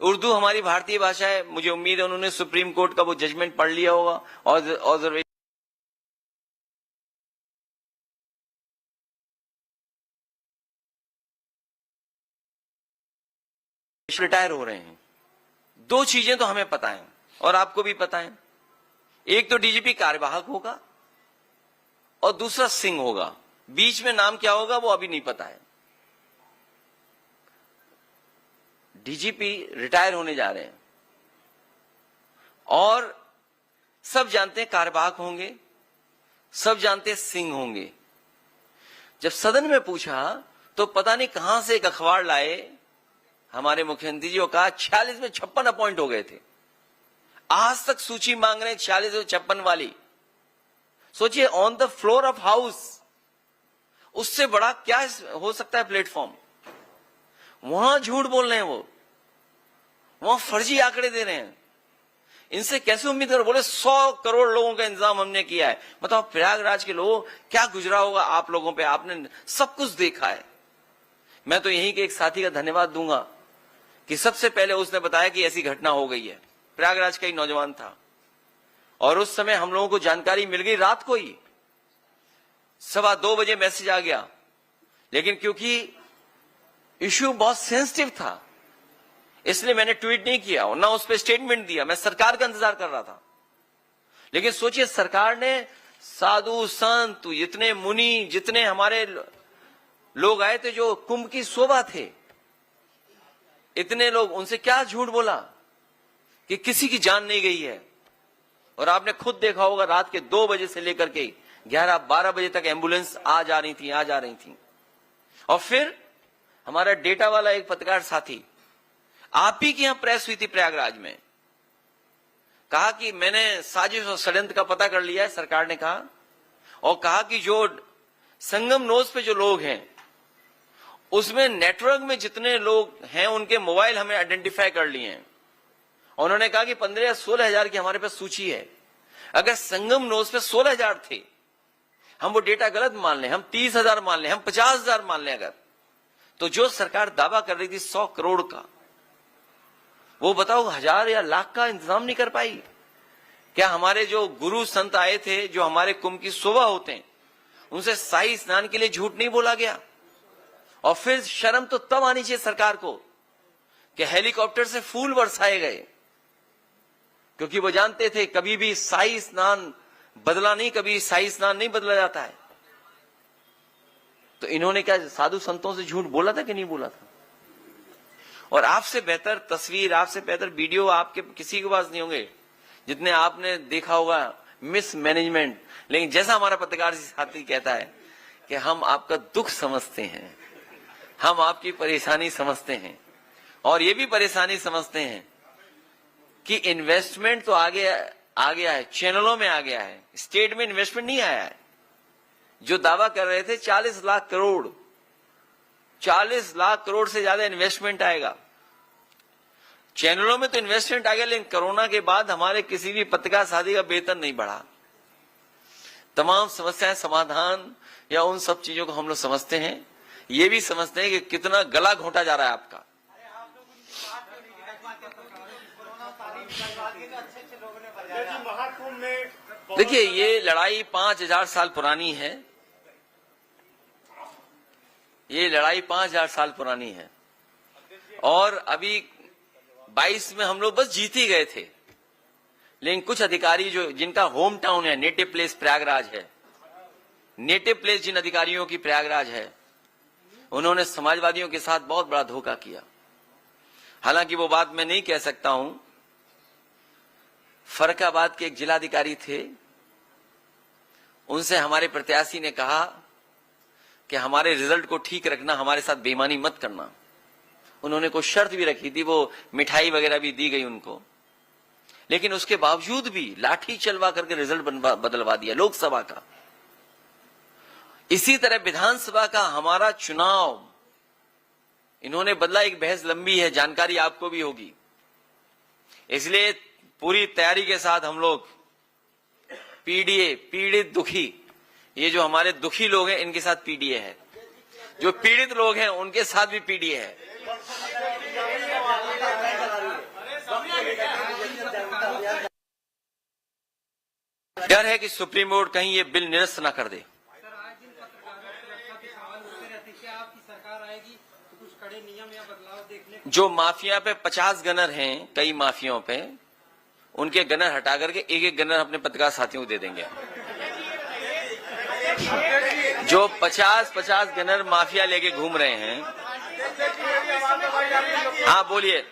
[SPEAKER 1] उर्दू हमारी भारतीय भाषा है। मुझे उम्मीद है उन्होंने सुप्रीम कोर्ट का वो जजमेंट पढ़ लिया होगा और रिटायर हो रहे हैं। दो चीजें तो हमें पता है और आपको भी पता है। एक तो डीजीपी कार्यवाहक होगा और दूसरा सिंह होगा। बीच में नाम क्या होगा वो अभी नहीं पता है। डीजीपी रिटायर होने जा रहे हैं और सब जानते हैं कार्यवाहक होंगे, सब जानते हैं सिंह होंगे। जब सदन में पूछा तो पता नहीं कहां से एक अखबार लाए हमारे मुख्यमंत्री जी, को कहा 46 में 56 अपॉइंट हो गए थे। आज तक सूची मांग रहे हैं 46 और 56 वाली। सोचिए, on the floor of house, उससे बड़ा क्या हो सकता है प्लेटफॉर्म। वहां झूठ बोल रहे हैं, वो वहां फर्जी आंकड़े दे रहे हैं। इनसे कैसे उम्मीद करो? बोले 100 करोड़ लोगों का इंतजाम हमने किया है। बताओ प्रयागराज के लोगों क्या गुजरा होगा आप लोगों पे। आपने सब कुछ देखा है। मैं तो यहीं के एक साथी का धन्यवाद दूंगा कि सबसे पहले उसने बताया कि ऐसी घटना हो गई है। प्रयागराज का ही नौजवान था और उस समय हम लोगों को जानकारी मिल गई रात को ही। 2:15 बजे मैसेज आ गया, लेकिन क्योंकि इश्यू बहुत सेंसिटिव था इसलिए मैंने ट्वीट नहीं किया और ना उस पर स्टेटमेंट दिया। मैं सरकार का इंतजार कर रहा था। लेकिन सोचिए, सरकार ने साधु संत, इतने मुनि, जितने हमारे लोग आए थे जो कुंभ की शोभा थे, इतने लोग, उनसे क्या झूठ बोला कि किसी की जान नहीं गई है। और आपने खुद देखा होगा रात के 2 बजे से लेकर के 11-12 बजे तक एम्बुलेंस आ जा रही थी। और फिर हमारा डेटा वाला एक पत्रकार साथी, आप ही की यहां प्रेस हुई थी प्रयागराज में, कहा कि मैंने साजिश और षड्यंत्र का पता कर लिया है, सरकार ने कहा, और कहा कि जो संगम नोज पे जो लोग हैं उसमें नेटवर्क में जितने लोग हैं उनके मोबाइल हमने आइडेंटिफाई कर लिए हैं। उन्होंने कहा कि 15 या 16 हजार की हमारे पास सूची है। अगर संगम नोज पे 16 हजार थे, हम वो डेटा गलत मान लें, हम 30 हजार मान लें, हम 50 हजार मान लें, अगर तो जो सरकार दावा कर रही थी 100 करोड़ का, वो बताओ 1000 या लाख का इंतजाम नहीं कर पाई। क्या हमारे जो गुरु संत आए थे, जो हमारे कुंभ की शोभा होते हैं, उनसे शाही स्नान के लिए झूठ नहीं बोला गया? और फिर शर्म तो तब आनी चाहिए सरकार को कि हेलीकॉप्टर से फूल बरसाए गए, क्योंकि वो जानते थे कभी भी शाही स्नान बदला नहीं, कभी शाही स्नान नहीं बदला जाता है। तो इन्होंने क्या साधु संतों से झूठ बोला था कि नहीं बोला था? और आपसे बेहतर तस्वीर, आपसे बेहतर वीडियो आपके किसी के पास नहीं होंगे जितने आपने देखा होगा मिसमैनेजमेंट। लेकिन जैसा हमारा पत्रकार साथी कहता है कि हम आपका दुख समझते हैं, हम आपकी परेशानी समझते हैं, और ये भी परेशानी समझते हैं कि इन्वेस्टमेंट तो आ गया है, चैनलों में आ गया है, स्टेट में इन्वेस्टमेंट नहीं आया है। जो दावा कर रहे थे 40 लाख करोड़, 40 लाख करोड़ से ज्यादा इन्वेस्टमेंट आएगा। चैनलों में तो इन्वेस्टमेंट आ गया, लेकिन कोरोना के बाद हमारे किसी भी पत्रकार साथी का वेतन नहीं बढ़ा। तमाम समस्याएं समाधान या उन सब चीजों को हम लोग समझते हैं, ये भी समझते हैं कि कितना गला घोंटा जा रहा है आपका।
[SPEAKER 2] महाकुंभ में
[SPEAKER 1] देखिए, ये लड़ाई 5000 साल पुरानी है। ये लड़ाई 5000 साल पुरानी है और अभी 22 में हम लोग बस जीत ही गए थे। लेकिन कुछ अधिकारी जो जिनका होम टाउन है, नेटिव प्लेस प्रयागराज है, नेटिव प्लेस जिन अधिकारियों की प्रयागराज है, उन्होंने समाजवादियों के साथ बहुत बड़ा धोखा किया। हालांकि वो बात मैं नहीं कह सकता हूं। फर्रुखाबाद के एक जिलाधिकारी थे, उनसे हमारे प्रत्याशी ने कहा कि हमारे रिजल्ट को ठीक रखना, हमारे साथ बेईमानी मत करना। उन्होंने कोई शर्त भी रखी थी, वो मिठाई वगैरह भी दी गई उनको, लेकिन उसके बावजूद भी लाठी चलवा करके रिजल्ट बदलवा दिया लोकसभा का। इसी तरह विधानसभा का हमारा चुनाव इन्होंने बदला। एक बहस लंबी है, जानकारी आपको भी होगी, इसलिए पूरी तैयारी के साथ हम लोग पीडीए, पीड़ित दुखी, ये जो हमारे दुखी लोग हैं इनके साथ पीडीए है, जो पीड़ित लोग हैं उनके साथ भी पीडीए है। डर है कि सुप्रीम कोर्ट कहीं ये बिल निरस्त ना कर दे।
[SPEAKER 3] सर, आज दिन पत्रकारों की सुरक्षा के सवाल उठते रहते हैं, क्या आपकी सरकार आएगी तो कुछ कड़े नियम या बदलाव देखने को?
[SPEAKER 1] जो माफिया पे 50 गनर हैं, कई माफियाओं पे, उनके गनर हटा करके एक एक गनर अपने पत्रकार साथियों को दे देंगे। जो 50 गनर माफिया लेके घूम रहे हैं। हाँ बोलिए।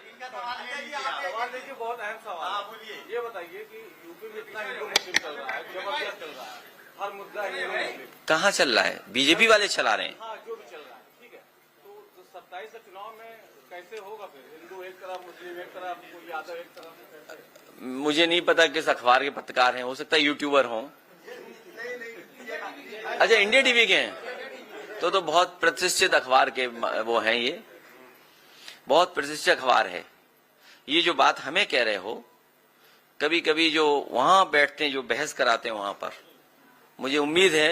[SPEAKER 4] बहुत अहम सवाल, ये बताइए कि यूपी में इतना हिंदू मुस्लिम चल रहा है, जबरदस्त चल रहा है, हर मुद्दा हिंदू मुस्लिम।
[SPEAKER 1] कहाँ चल रहा है? बीजेपी वाले चला रहे हैं।
[SPEAKER 4] हाँ, जो भी चल रहा है, ठीक है। तो 27 से चुनाव में कैसे होगा फिर? हिंदू एक तरफ, मुस्लिम एक तरफ, कोई यादव एक तरफ।
[SPEAKER 1] मुझे नहीं पता किस अखबार के पत्रकार हैं, हो सकता है यूट्यूबर हों। अच्छा, इंडिया टीवी के हैं तो बहुत प्रतिष्ठित अखबार के वो हैं, ये बहुत प्रतिष्ठित अखबार है। ये जो बात हमें कह रहे हो, कभी कभी जो वहां बैठते हैं, जो बहस कराते हैं वहां पर, मुझे उम्मीद है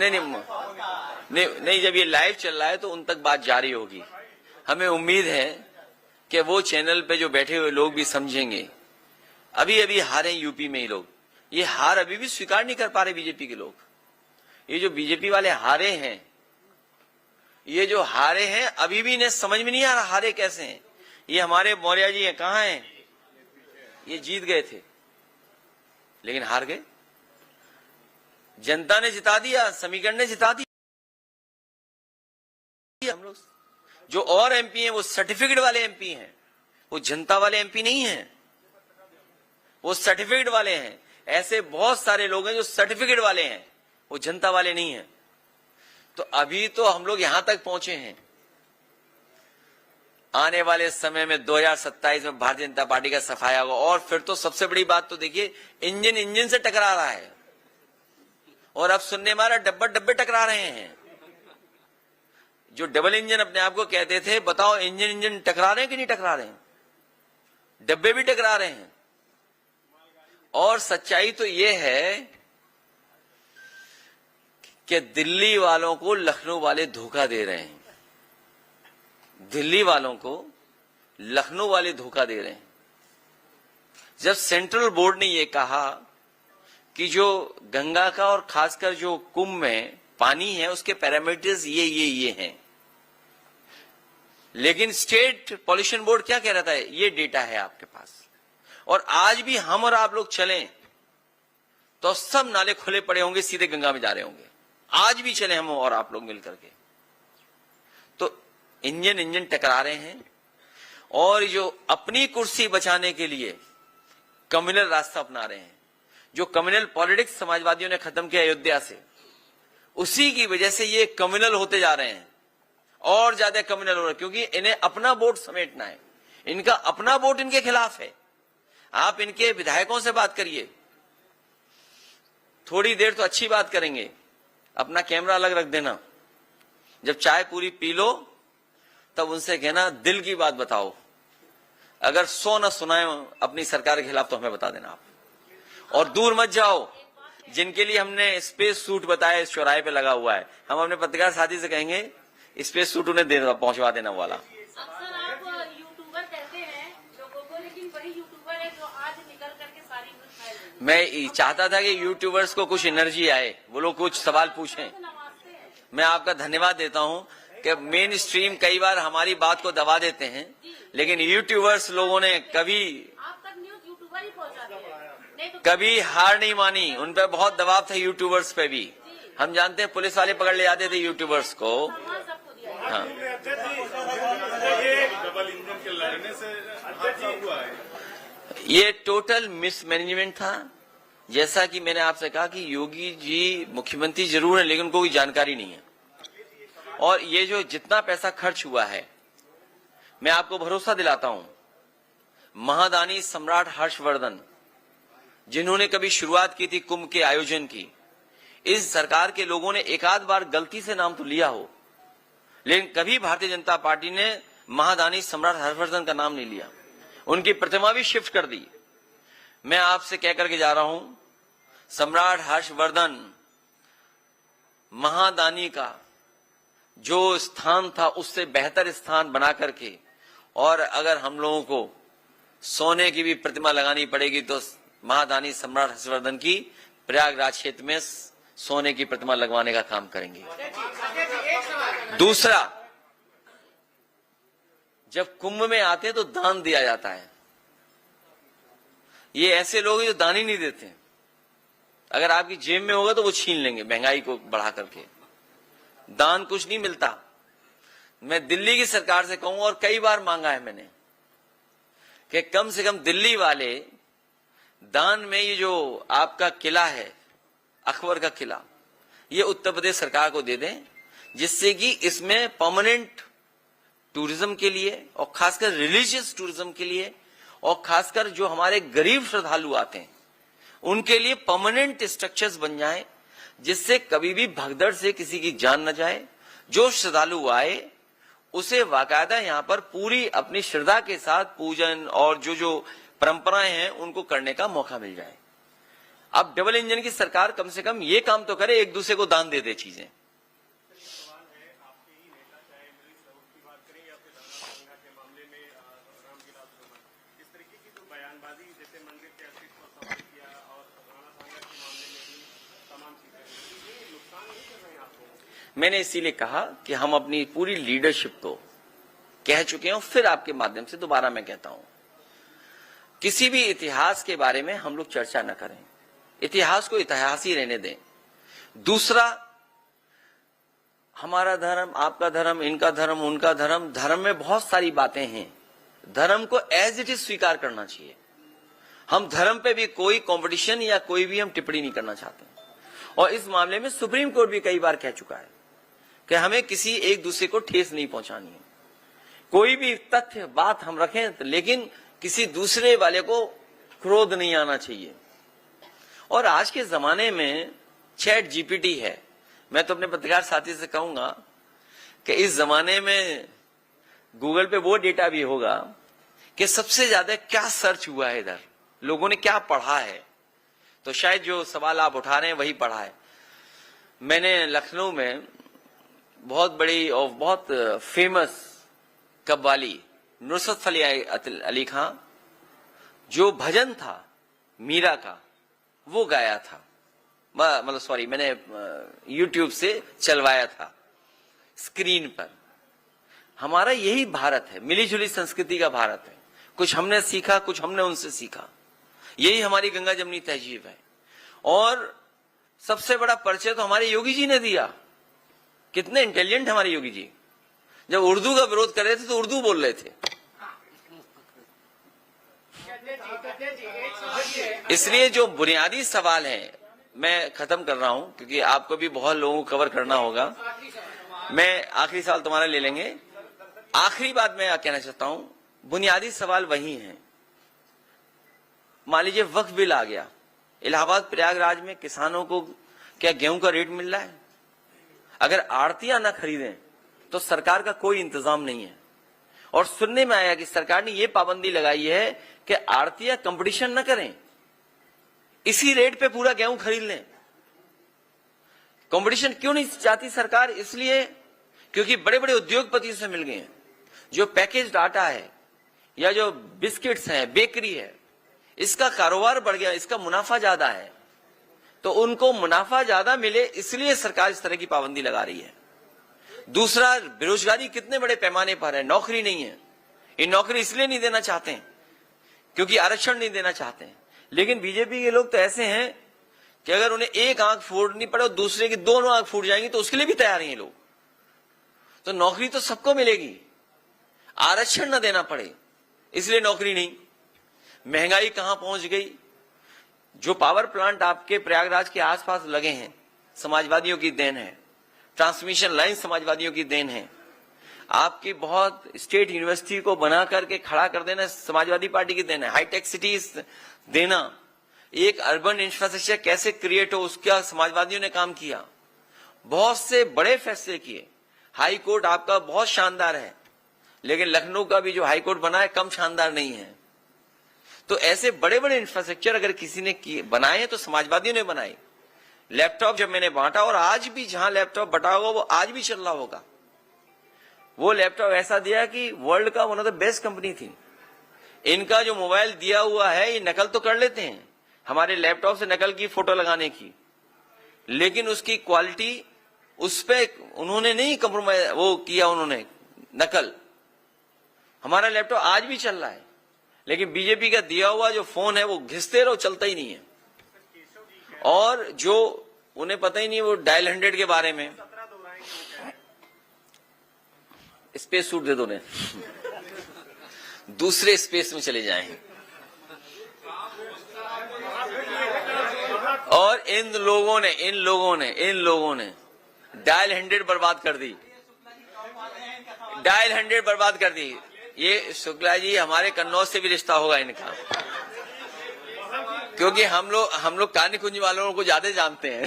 [SPEAKER 1] नहीं, जब ये लाइव चल रहा है तो उन तक बात जारी होगी। हमें उम्मीद है कि वो चैनल पे जो बैठे हुए लोग भी समझेंगे। अभी अभी हारे यूपी में ही लोग, ये हार अभी भी स्वीकार नहीं कर पा रहे बीजेपी के लोग। ये जो बीजेपी वाले हारे हैं, ये जो हारे हैं, अभी भी इन्हें समझ में नहीं आ रहा हारे कैसे हैं। ये हमारे मौर्य जी हैं, कहां हैं? ये जीत गए थे लेकिन हार गए। जनता ने जिता दिया, समीकरण ने जिता दिया। हम लोग जो और एमपी हैं वो सर्टिफिकेट वाले एमपी हैं, वो जनता वाले एमपी नहीं हैं, वो सर्टिफिकेट वाले हैं। ऐसे बहुत सारे लोग हैं जो सर्टिफिकेट वाले हैं, वो जनता वाले नहीं हैं। तो अभी तो हम लोग यहां तक पहुंचे हैं। आने वाले समय में 2027 में भारतीय जनता पार्टी का सफाया होगा। और फिर तो सबसे बड़ी बात तो देखिए, इंजन से टकरा रहा है, और अब सुनने में आ रहा डब्बे टकरा रहे हैं। जो डबल इंजन अपने आप को कहते थे, बताओ इंजन टकरा रहे हैं कि नहीं टकरा रहे हैं? डब्बे भी टकरा रहे हैं। और सच्चाई तो यह है कि दिल्ली वालों को लखनऊ वाले धोखा दे रहे हैं। दिल्ली वालों को लखनऊ वाले धोखा दे रहे हैं। जब सेंट्रल बोर्ड ने यह कहा कि जो गंगा का और खासकर जो कुंभ में पानी है उसके पैरामीटर्स ये हैं, लेकिन स्टेट पॉल्यूशन बोर्ड क्या कह रहा था? ये डेटा है आपके पास। और आज भी हम और आप लोग चलें तो सब नाले खुले पड़े होंगे, सीधे गंगा में जा रहे होंगे। आज भी चले हम और आप लोग मिलकर के, तो इंजन टकरा रहे हैं। और जो अपनी कुर्सी बचाने के लिए कम्युनल रास्ता अपना रहे हैं, जो कम्युनल पॉलिटिक्स समाजवादियों ने खत्म किया अयोध्या से, उसी की वजह से ये कम्युनल होते जा रहे हैं, और ज्यादा कम्युनल हो रहे हैं, क्योंकि इन्हें अपना वोट समेटना है। इनका अपना वोट इनके खिलाफ है। आप इनके विधायकों से बात करिए, थोड़ी देर तो अच्छी बात करेंगे, अपना कैमरा अलग रख देना, जब चाय पूरी पी लो तब उनसे कहना दिल की बात बताओ। अगर 100 न सुनाए अपनी सरकार के खिलाफ तो हमें बता देना आप। और दूर मत जाओ, जिनके लिए हमने स्पेस सूट बताया इस चौराहे पे लगा हुआ है, हम अपने पत्रकार साथी से कहेंगे स्पेस सूट उन्हें पहुंचवा देना वाला।
[SPEAKER 5] अक्सर आप यूट्यूबर कहते हैं लोगों को, लेकिन वही यूट्यूबर है जो आज निकल करके सारी न्यूज़ फैल रही है।
[SPEAKER 1] मैं चाहता था कि यूट्यूबर्स को कुछ एनर्जी आए, वो लोग कुछ सवाल पूछें। मैं आपका धन्यवाद देता हूं कि मेन स्ट्रीम कई बार हमारी बात को दबा देते हैं, लेकिन यूट्यूबर्स लोगों ने कभी
[SPEAKER 5] आप तक न्यूज़ यूट्यूबर ही पहुंचाते हैं, नहीं तो
[SPEAKER 1] कभी हार नहीं मानी। उन पर बहुत दबाव था यूट्यूबर्स पे भी। हम जानते हैं पुलिस वाले पकड़ ले जाते थे यूट्यूबर्स को।
[SPEAKER 5] सम्मान सबको दिया।
[SPEAKER 1] हाँ,
[SPEAKER 2] डबल इंजन के लड़ने
[SPEAKER 1] ये टोटल मिसमैनेजमेंट था। जैसा कि मैंने आपसे कहा कि योगी जी मुख्यमंत्री जरूर है, लेकिन उनको कोई जानकारी नहीं है। और ये जो जितना पैसा खर्च हुआ है, मैं आपको भरोसा दिलाता हूं, महादानी सम्राट हर्षवर्धन जिन्होंने कभी शुरुआत की थी कुंभ के आयोजन की, इस सरकार के लोगों ने एक आध बार गलती से नाम तो लिया हो, लेकिन कभी भारतीय जनता पार्टी ने महादानी सम्राट हर्षवर्धन का नाम नहीं लिया। उनकी प्रतिमा भी शिफ्ट कर दी। मैं आपसे कह करके जा रहा हूं, सम्राट हर्षवर्धन महादानी का जो स्थान था उससे बेहतर स्थान बना करके, और अगर हम लोगों को सोने की भी प्रतिमा लगानी पड़ेगी तो महादानी सम्राट हर्षवर्धन की प्रयागराज क्षेत्र में सोने की प्रतिमा लगवाने का काम करेंगे। दूसरा, जब कुंभ में आते हैं तो दान दिया जाता है। ये ऐसे लोग जो दान ही नहीं देते, अगर आपकी जेब में होगा तो वो छीन लेंगे महंगाई को बढ़ा करके। दान कुछ नहीं मिलता। मैं दिल्ली की सरकार से कहूंगा, और कई बार मांगा है मैंने, कि कम से कम दिल्ली वाले दान में ये जो आपका किला है, अकबर का किला, ये उत्तर प्रदेश सरकार को दे दें, जिससे कि इसमें परमानेंट टूरिज्म के लिए और खासकर रिलीजियस टूरिज्म के लिए और खासकर जो हमारे गरीब श्रद्धालु आते हैं उनके लिए परमानेंट स्ट्रक्चर्स बन जाएं, जिससे कभी भी भगदड़ से किसी की जान न जाए। जो श्रद्धालु आए उसे बाकायदा यहाँ पर पूरी अपनी श्रद्धा के साथ पूजन और जो परंपराएं हैं उनको करने का मौका मिल जाए। अब डबल इंजन की सरकार कम से कम ये काम तो करे, एक दूसरे को दान दे दे चीजें। मैंने इसीलिए कहा कि हम अपनी पूरी लीडरशिप को कह चुके हैं, फिर आपके माध्यम से दोबारा मैं कहता हूं, किसी भी इतिहास के बारे में हम लोग चर्चा न करें। इतिहास को इतिहास ही रहने दें। दूसरा, हमारा धर्म, आपका धर्म, इनका धर्म, उनका धर्म, धर्म में बहुत सारी बातें हैं। धर्म को एज इट इज स्वीकार करना चाहिए। हम धर्म पे भी कोई कंपटीशन या कोई भी हम टिप्पणी नहीं करना चाहते। और इस मामले में सुप्रीम कोर्ट भी कई बार कह चुका है कि हमें किसी एक दूसरे को ठेस नहीं पहुंचानी है। कोई भी तथ्य बात हम रखें, लेकिन किसी दूसरे वाले को क्रोध नहीं आना चाहिए। और आज के जमाने में चैट जीपीटी है। मैं तो अपने पत्रकार साथी से कहूंगा कि इस जमाने में गूगल पे वो डेटा भी होगा कि सबसे ज्यादा क्या सर्च हुआ है, इधर लोगों ने क्या पढ़ा है। तो शायद जो सवाल आप उठा रहे हैं वही पढ़ा है। मैंने लखनऊ में बहुत बड़ी और बहुत फेमस कव्वाली नुसरत फतेह अली खां, जो भजन था मीरा का, वो गाया था। मतलब सॉरी, मैंने YouTube से चलवाया था स्क्रीन पर। हमारा यही भारत है, मिली जुली संस्कृति का भारत है। कुछ हमने सीखा, कुछ हमने उनसे सीखा। यही हमारी गंगा जमनी तहजीब है। और सबसे बड़ा परिचय तो हमारे योगी जी ने दिया। कितने इंटेलिजेंट हमारे योगी जी। जब उर्दू का विरोध कर रहे थे तो उर्दू बोल रहे थे। इसलिए जो बुनियादी सवाल है, मैं खत्म कर रहा हूं क्योंकि आपको भी बहुत लोगों को कवर करना होगा। मैं आखिरी सवाल तुम्हारा ले लेंगे। आखिरी बात मैं कहना चाहता हूं, बुनियादी सवाल वही है। मान लीजिए वक्फ बिल आ गया, इलाहाबाद प्रयागराज में किसानों को क्या गेहूं का रेट मिल रहा है? अगर आड़तियां ना खरीदें तो सरकार का कोई इंतजाम नहीं है। और सुनने में आया कि सरकार ने यह पाबंदी लगाई है कि आड़तियां कंपटीशन न करें, इसी रेट पे पूरा गेहूं खरीद लें। कंपटीशन क्यों नहीं चाहती सरकार? इसलिए क्योंकि बड़े बड़े उद्योगपतियों से मिल गए हैं। जो पैकेज्ड आटा है या जो बिस्किट्स हैं, बेकरी है, इसका कारोबार बढ़ गया, इसका मुनाफा ज्यादा है, तो उनको मुनाफा ज्यादा मिले इसलिए सरकार इस तरह की पाबंदी लगा रही है। दूसरा, बेरोजगारी कितने बड़े पैमाने पर है, नौकरी नहीं है। ये नौकरी इसलिए नहीं देना चाहते हैं क्योंकि आरक्षण नहीं देना चाहते हैं। लेकिन बीजेपी के लोग तो ऐसे हैं कि अगर उन्हें एक आंख फूटनी पड़े और दूसरे की दोनों आंख फूट जाएंगी तो उसके लिए भी तैयार हैं लोग। तो नौकरी तो सबको मिलेगी, आरक्षण न देना पड़े, इसलिए नौकरी नहीं। महंगाई कहां पहुंच गई। जो पावर प्लांट आपके प्रयागराज के आसपास लगे हैं, समाजवादियों की देन है। ट्रांसमिशन लाइन समाजवादियों की देन है। आपकी बहुत स्टेट यूनिवर्सिटी को बना करके खड़ा कर देना समाजवादी पार्टी की देन है। हाईटेक सिटीज देना, एक अर्बन इंफ्रास्ट्रक्चर कैसे क्रिएट हो उसका समाजवादियों ने काम किया। बहुत से बड़े फैसले किए। हाई कोर्ट आपका बहुत शानदार है, लेकिन लखनऊ का भी जो हाई कोर्ट बना है कम शानदार नहीं है। तो ऐसे बड़े बड़े इंफ्रास्ट्रक्चर अगर किसी ने बनाए तो समाजवादियों ने बनाए। लैपटॉप जब मैंने बांटा, और आज भी जहां लैपटॉप बटा होगा वो आज भी चल रहा होगा। वो लैपटॉप ऐसा दिया कि वर्ल्ड का one of the best company थी। इनका जो मोबाइल दिया हुआ है ये नकल तो कर लेते हैं, हमारे लैपटॉप से नकल की फोटो लगाने की, लेकिन उसकी क्वालिटी उस पे उन्होंने नहीं कंप्रोमाइज वो किया, उन्होंने नकल। हमारा लैपटॉप आज भी चल रहा है, लेकिन बीजेपी का दिया हुआ जो फोन है वो घिसते रहो, चलता ही नहीं है। और जो उन्हें पता ही नहीं वो डायल 100 के बारे में। स्पेस सूट दे दो ने दूसरे स्पेस में चले जाएं। और इन लोगों ने डायल 100 बर्बाद कर दी। डायल 100 बर्बाद कर दी। ये शुक्ला जी हमारे कन्नौज से भी रिश्ता होगा इनका, क्योंकि हम लोग कानी कुंज वालों को ज्यादा जानते हैं।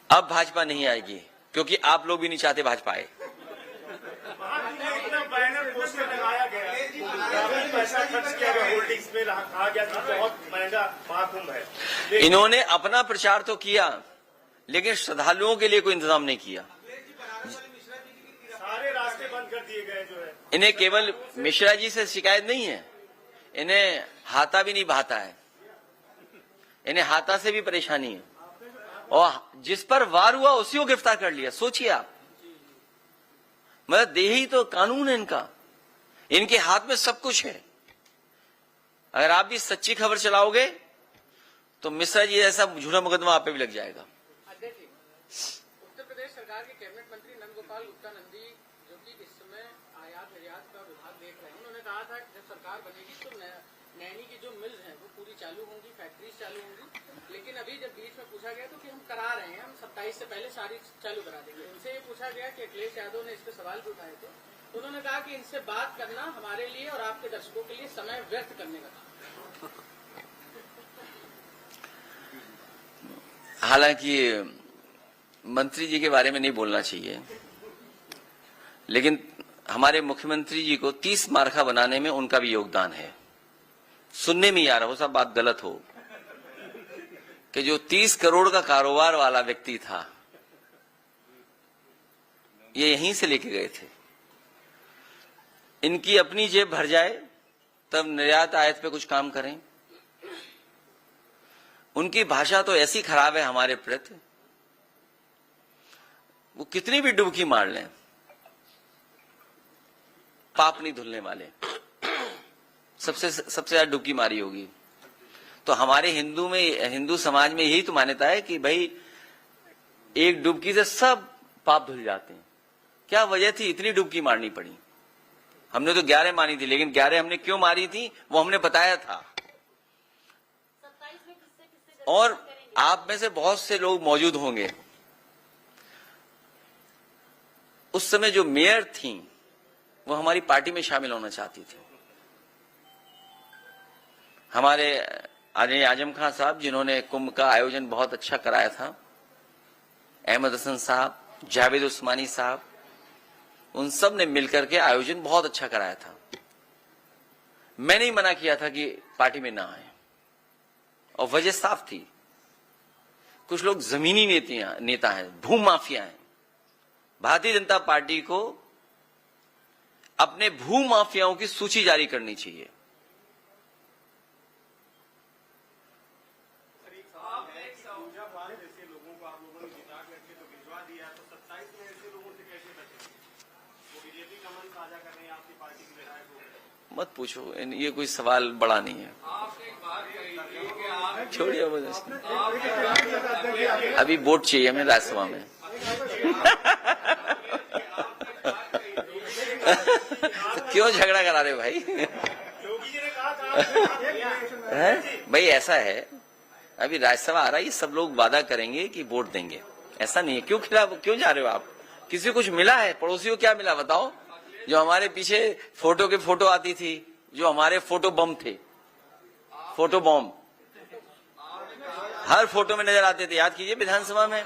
[SPEAKER 1] अब भाजपा नहीं आएगी, क्योंकि आप लोग भी नहीं चाहते भाजपा आए।
[SPEAKER 2] बैनर पोस्टर लगाया गया, पैसा खर्च किया गया, होल्डिंग्स में कहा गया कि बहुत महंगा महाकुंभ है।
[SPEAKER 1] इन्होंने अपना प्रचार तो किया, लेकिन श्रद्धालुओं के लिए कोई इंतजाम नहीं किया।
[SPEAKER 2] सारे रास्ते बंद कर दिए गए जो है।
[SPEAKER 1] इन्हें केवल मिश्रा जी से शिकायत नहीं है, इन्हें हाथा भी नहीं भाता है। इन्हें हाथा से भी परेशानी है, और जिस पर वार हुआ उसी को गिरफ्तार कर लिया। सोचिए आप, मतलब देही तो कानून है इनका, इनके हाथ में सब कुछ है। अगर आप भी सच्ची खबर चलाओगे तो मिश्रा जी ऐसा झूठा मुकदमा आप पे भी लग जाएगा।
[SPEAKER 4] उत्तर प्रदेश सरकार के कैबिनेट मंत्री नंदगोपाल गुप्ता नंदी, जो कि इस समय आयात निर्यात का विभाग देख रहे हैं, उन्होंने कहा था कि जब सरकार बनेगी तो नैनी की जो मिल्स हैं वो पूरी चालू होंगी, फैक्ट्रीज चालू होंगी। लेकिन अभी जब बीच में पूछा गया तो कि हम करा रहे हैं, हम 27 से पहले सारी चालू करा देंगे। उनसे ये पूछा गया कि अखिलेश यादव ने इस पे सवाल भी उठाए थे, तो उन्होंने कहा कि इनसे बात करना हमारे लिए और आपके दर्शकों के लिए समय व्यर्थ करने का काम।
[SPEAKER 1] हालांकि मंत्री जी के बारे में नहीं बोलना चाहिए, लेकिन हमारे मुख्यमंत्री जी को 30 मार्का बनाने में उनका भी योगदान है। सुनने में ही आ रहा हो, सब बात गलत हो, कि जो 30 करोड़ का कारोबार वाला व्यक्ति था ये यहीं से लेके गए थे। इनकी अपनी जेब भर जाए तब निर्यात आयात पे कुछ काम करें। उनकी भाषा तो ऐसी खराब है हमारे प्रति, वो कितनी भी डुबकी मार लें पाप नहीं धुलने वाले। सबसे ज्यादा डुबकी मारी होगी। तो हमारे हिंदू समाज में यही तो मान्यता है कि भाई एक डुबकी से सब पाप धुल जाते हैं। क्या वजह थी इतनी डुबकी मारनी पड़ी? हमने तो 11 मारी थी, लेकिन 11 हमने क्यों मारी थी वो हमने बताया था। और आप में से बहुत से लोग मौजूद होंगे, उस समय जो मेयर थी वो हमारी पार्टी में शामिल होना चाहती थी। हमारे आदरणीय आजम खान साहब, जिन्होंने कुंभ का आयोजन बहुत अच्छा कराया था, अहमद हसन साहब, जावेद उस्मानी साहब, उन सब ने मिलकर के आयोजन बहुत अच्छा कराया था। मैंने ही मना किया था कि पार्टी में ना आए, और वजह साफ थी। कुछ लोग जमीनी नेता हैं, भू माफिया हैं। भारतीय जनता पार्टी को अपने भू माफियाओं की सूची जारी करनी चाहिए। मत पूछो, ये कोई सवाल बड़ा नहीं है, छोड़िए। अभी वोट चाहिए हमें राज्यसभा में। तो क्यों झगड़ा करा रहे हो भाई?
[SPEAKER 2] योगी जी ने कहा था
[SPEAKER 1] है? भाई ऐसा है, अभी राज्यसभा आ रहा है, ये सब लोग वादा करेंगे कि वोट देंगे, ऐसा नहीं है। क्यों खिलाफ, क्यों जा रहे हो आप? किसी को कुछ मिला है? पड़ोसी को क्या मिला बताओ? जो हमारे पीछे फोटो के फोटो आती थी, जो हमारे फोटो बम थे, फोटो बम हर फोटो में नजर आते थे, याद कीजिए विधानसभा में।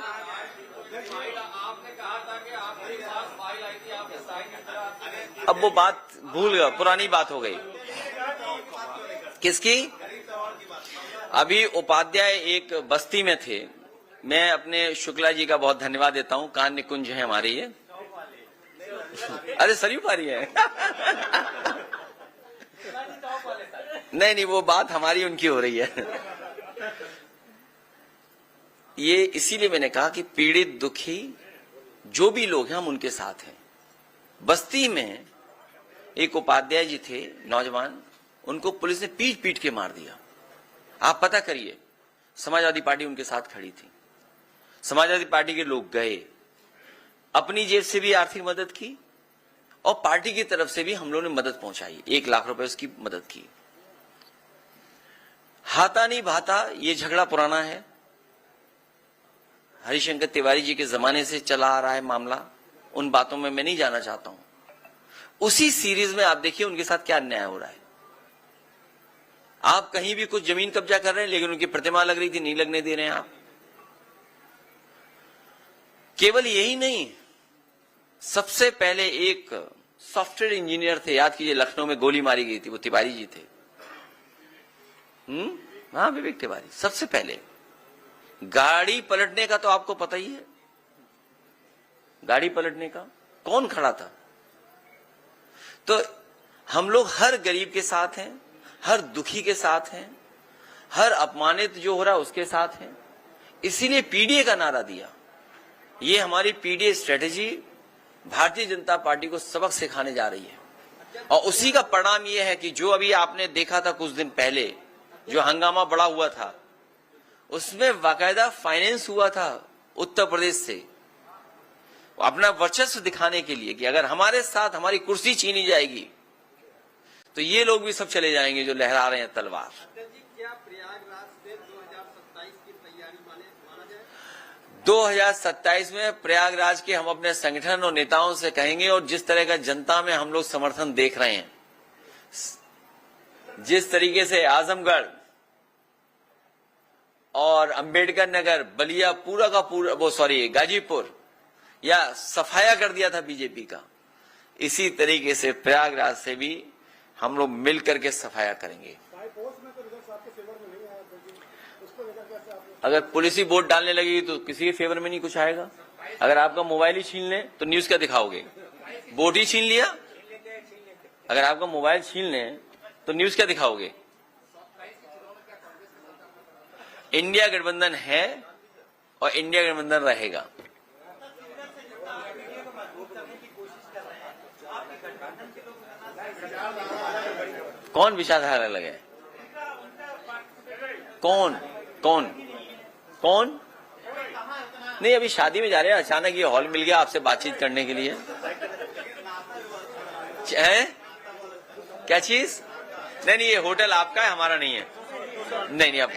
[SPEAKER 1] अब वो बात भूल गया, पुरानी बात हो गई। किसकी? अभी उपाध्याय एक बस्ती में थे, मैं अपने शुक्ला जी का बहुत धन्यवाद देता हूं, कान निकुंज है हमारे ये। अरे सरयू पारी है। नहीं, वो बात हमारी उनकी हो रही है। ये इसीलिए मैंने कहा कि पीड़ित दुखी जो भी लोग हैं हम उनके साथ हैं। बस्ती में एक उपाध्याय जी थे नौजवान, उनको पुलिस ने पीट पीट के मार दिया। आप पता करिए, समाजवादी पार्टी उनके साथ खड़ी थी, समाजवादी पार्टी के लोग गए, अपनी जेब से भी आर्थिक मदद की और पार्टी की तरफ से भी हम लोगों ने मदद पहुंचाई, 1 लाख रुपए उसकी मदद की। हाथा नहीं भाता, ये झगड़ा पुराना है, हरिशंकर तिवारी जी के जमाने से चला आ रहा है मामला, उन बातों में मैं नहीं जाना चाहता हूं। उसी सीरीज में आप देखिए उनके साथ क्या अन्याय हो रहा है। आप कहीं भी कुछ जमीन कब्जा कर रहे हैं, लेकिन उनकी प्रतिमा लग रही थी, नहीं लगने दे रहे हैं आप। केवल यही नहीं, सबसे पहले एक सॉफ्टवेयर इंजीनियर थे, याद कीजिए, लखनऊ में गोली मारी गई थी, वो तिवारी जी थे। हाँ, विवेक तिवारी। सबसे पहले गाड़ी पलटने का तो आपको पता ही है, गाड़ी पलटने का कौन खड़ा था? तो हम लोग हर गरीब के साथ हैं, हर दुखी के साथ हैं, हर अपमानित जो हो रहा है उसके साथ हैं। इसीलिए पीडीए का नारा दिया। ये हमारी PDA strategy Bharatiya Janata party को सबक सिखाने जा रही है, और उसी का परिणाम यह है कि जो अभी आपने देखा था कुछ दिन पहले, जो हंगामा बड़ा हुआ था, उसमें बाकायदा फाइनेंस हुआ था उत्तर प्रदेश से, अपना वर्चस्व दिखाने के लिए कि अगर हमारे साथ हमारी कुर्सी छीनी जाएगी तो ये लोग भी सब चले जाएंगे जो लहरा रहे हैं तलवार।
[SPEAKER 4] क्या प्रयागराज से 2027 की तैयारी माना जाए?
[SPEAKER 1] 2027 में प्रयागराज के हम अपने संगठन और नेताओं से कहेंगे, और जिस तरह का जनता में हम लोग समर्थन देख रहे हैं, जिस तरीके से आजमगढ़ और अंबेडकर नगर, बलिया, पूरा का पूरा, गाजीपुर या सफाया कर दिया था बीजेपी का, इसी तरीके से प्रयागराज से भी हम लोग मिल करके सफाया करेंगे। अगर पुलिस ही वोट डालने लगेगी तो किसी के फेवर में नहीं कुछ आएगा। अगर आपका मोबाइल ही छीन ले तो न्यूज क्या दिखाओगे? वोट ही छीन लिया। अगर आपका मोबाइल छीन ले तो न्यूज क्या दिखाओगे? इंडिया गठबंधन है और इंडिया गठबंधन रहेगा। कौन विचारधारा लगे? कौन कौन कौन? नहीं, अभी शादी में जा रहे हैं, अचानक ये हॉल मिल गया आपसे बातचीत करने के लिए। क्या चीज? नहीं, ये होटल आपका है, हमारा नहीं है। नहीं, अब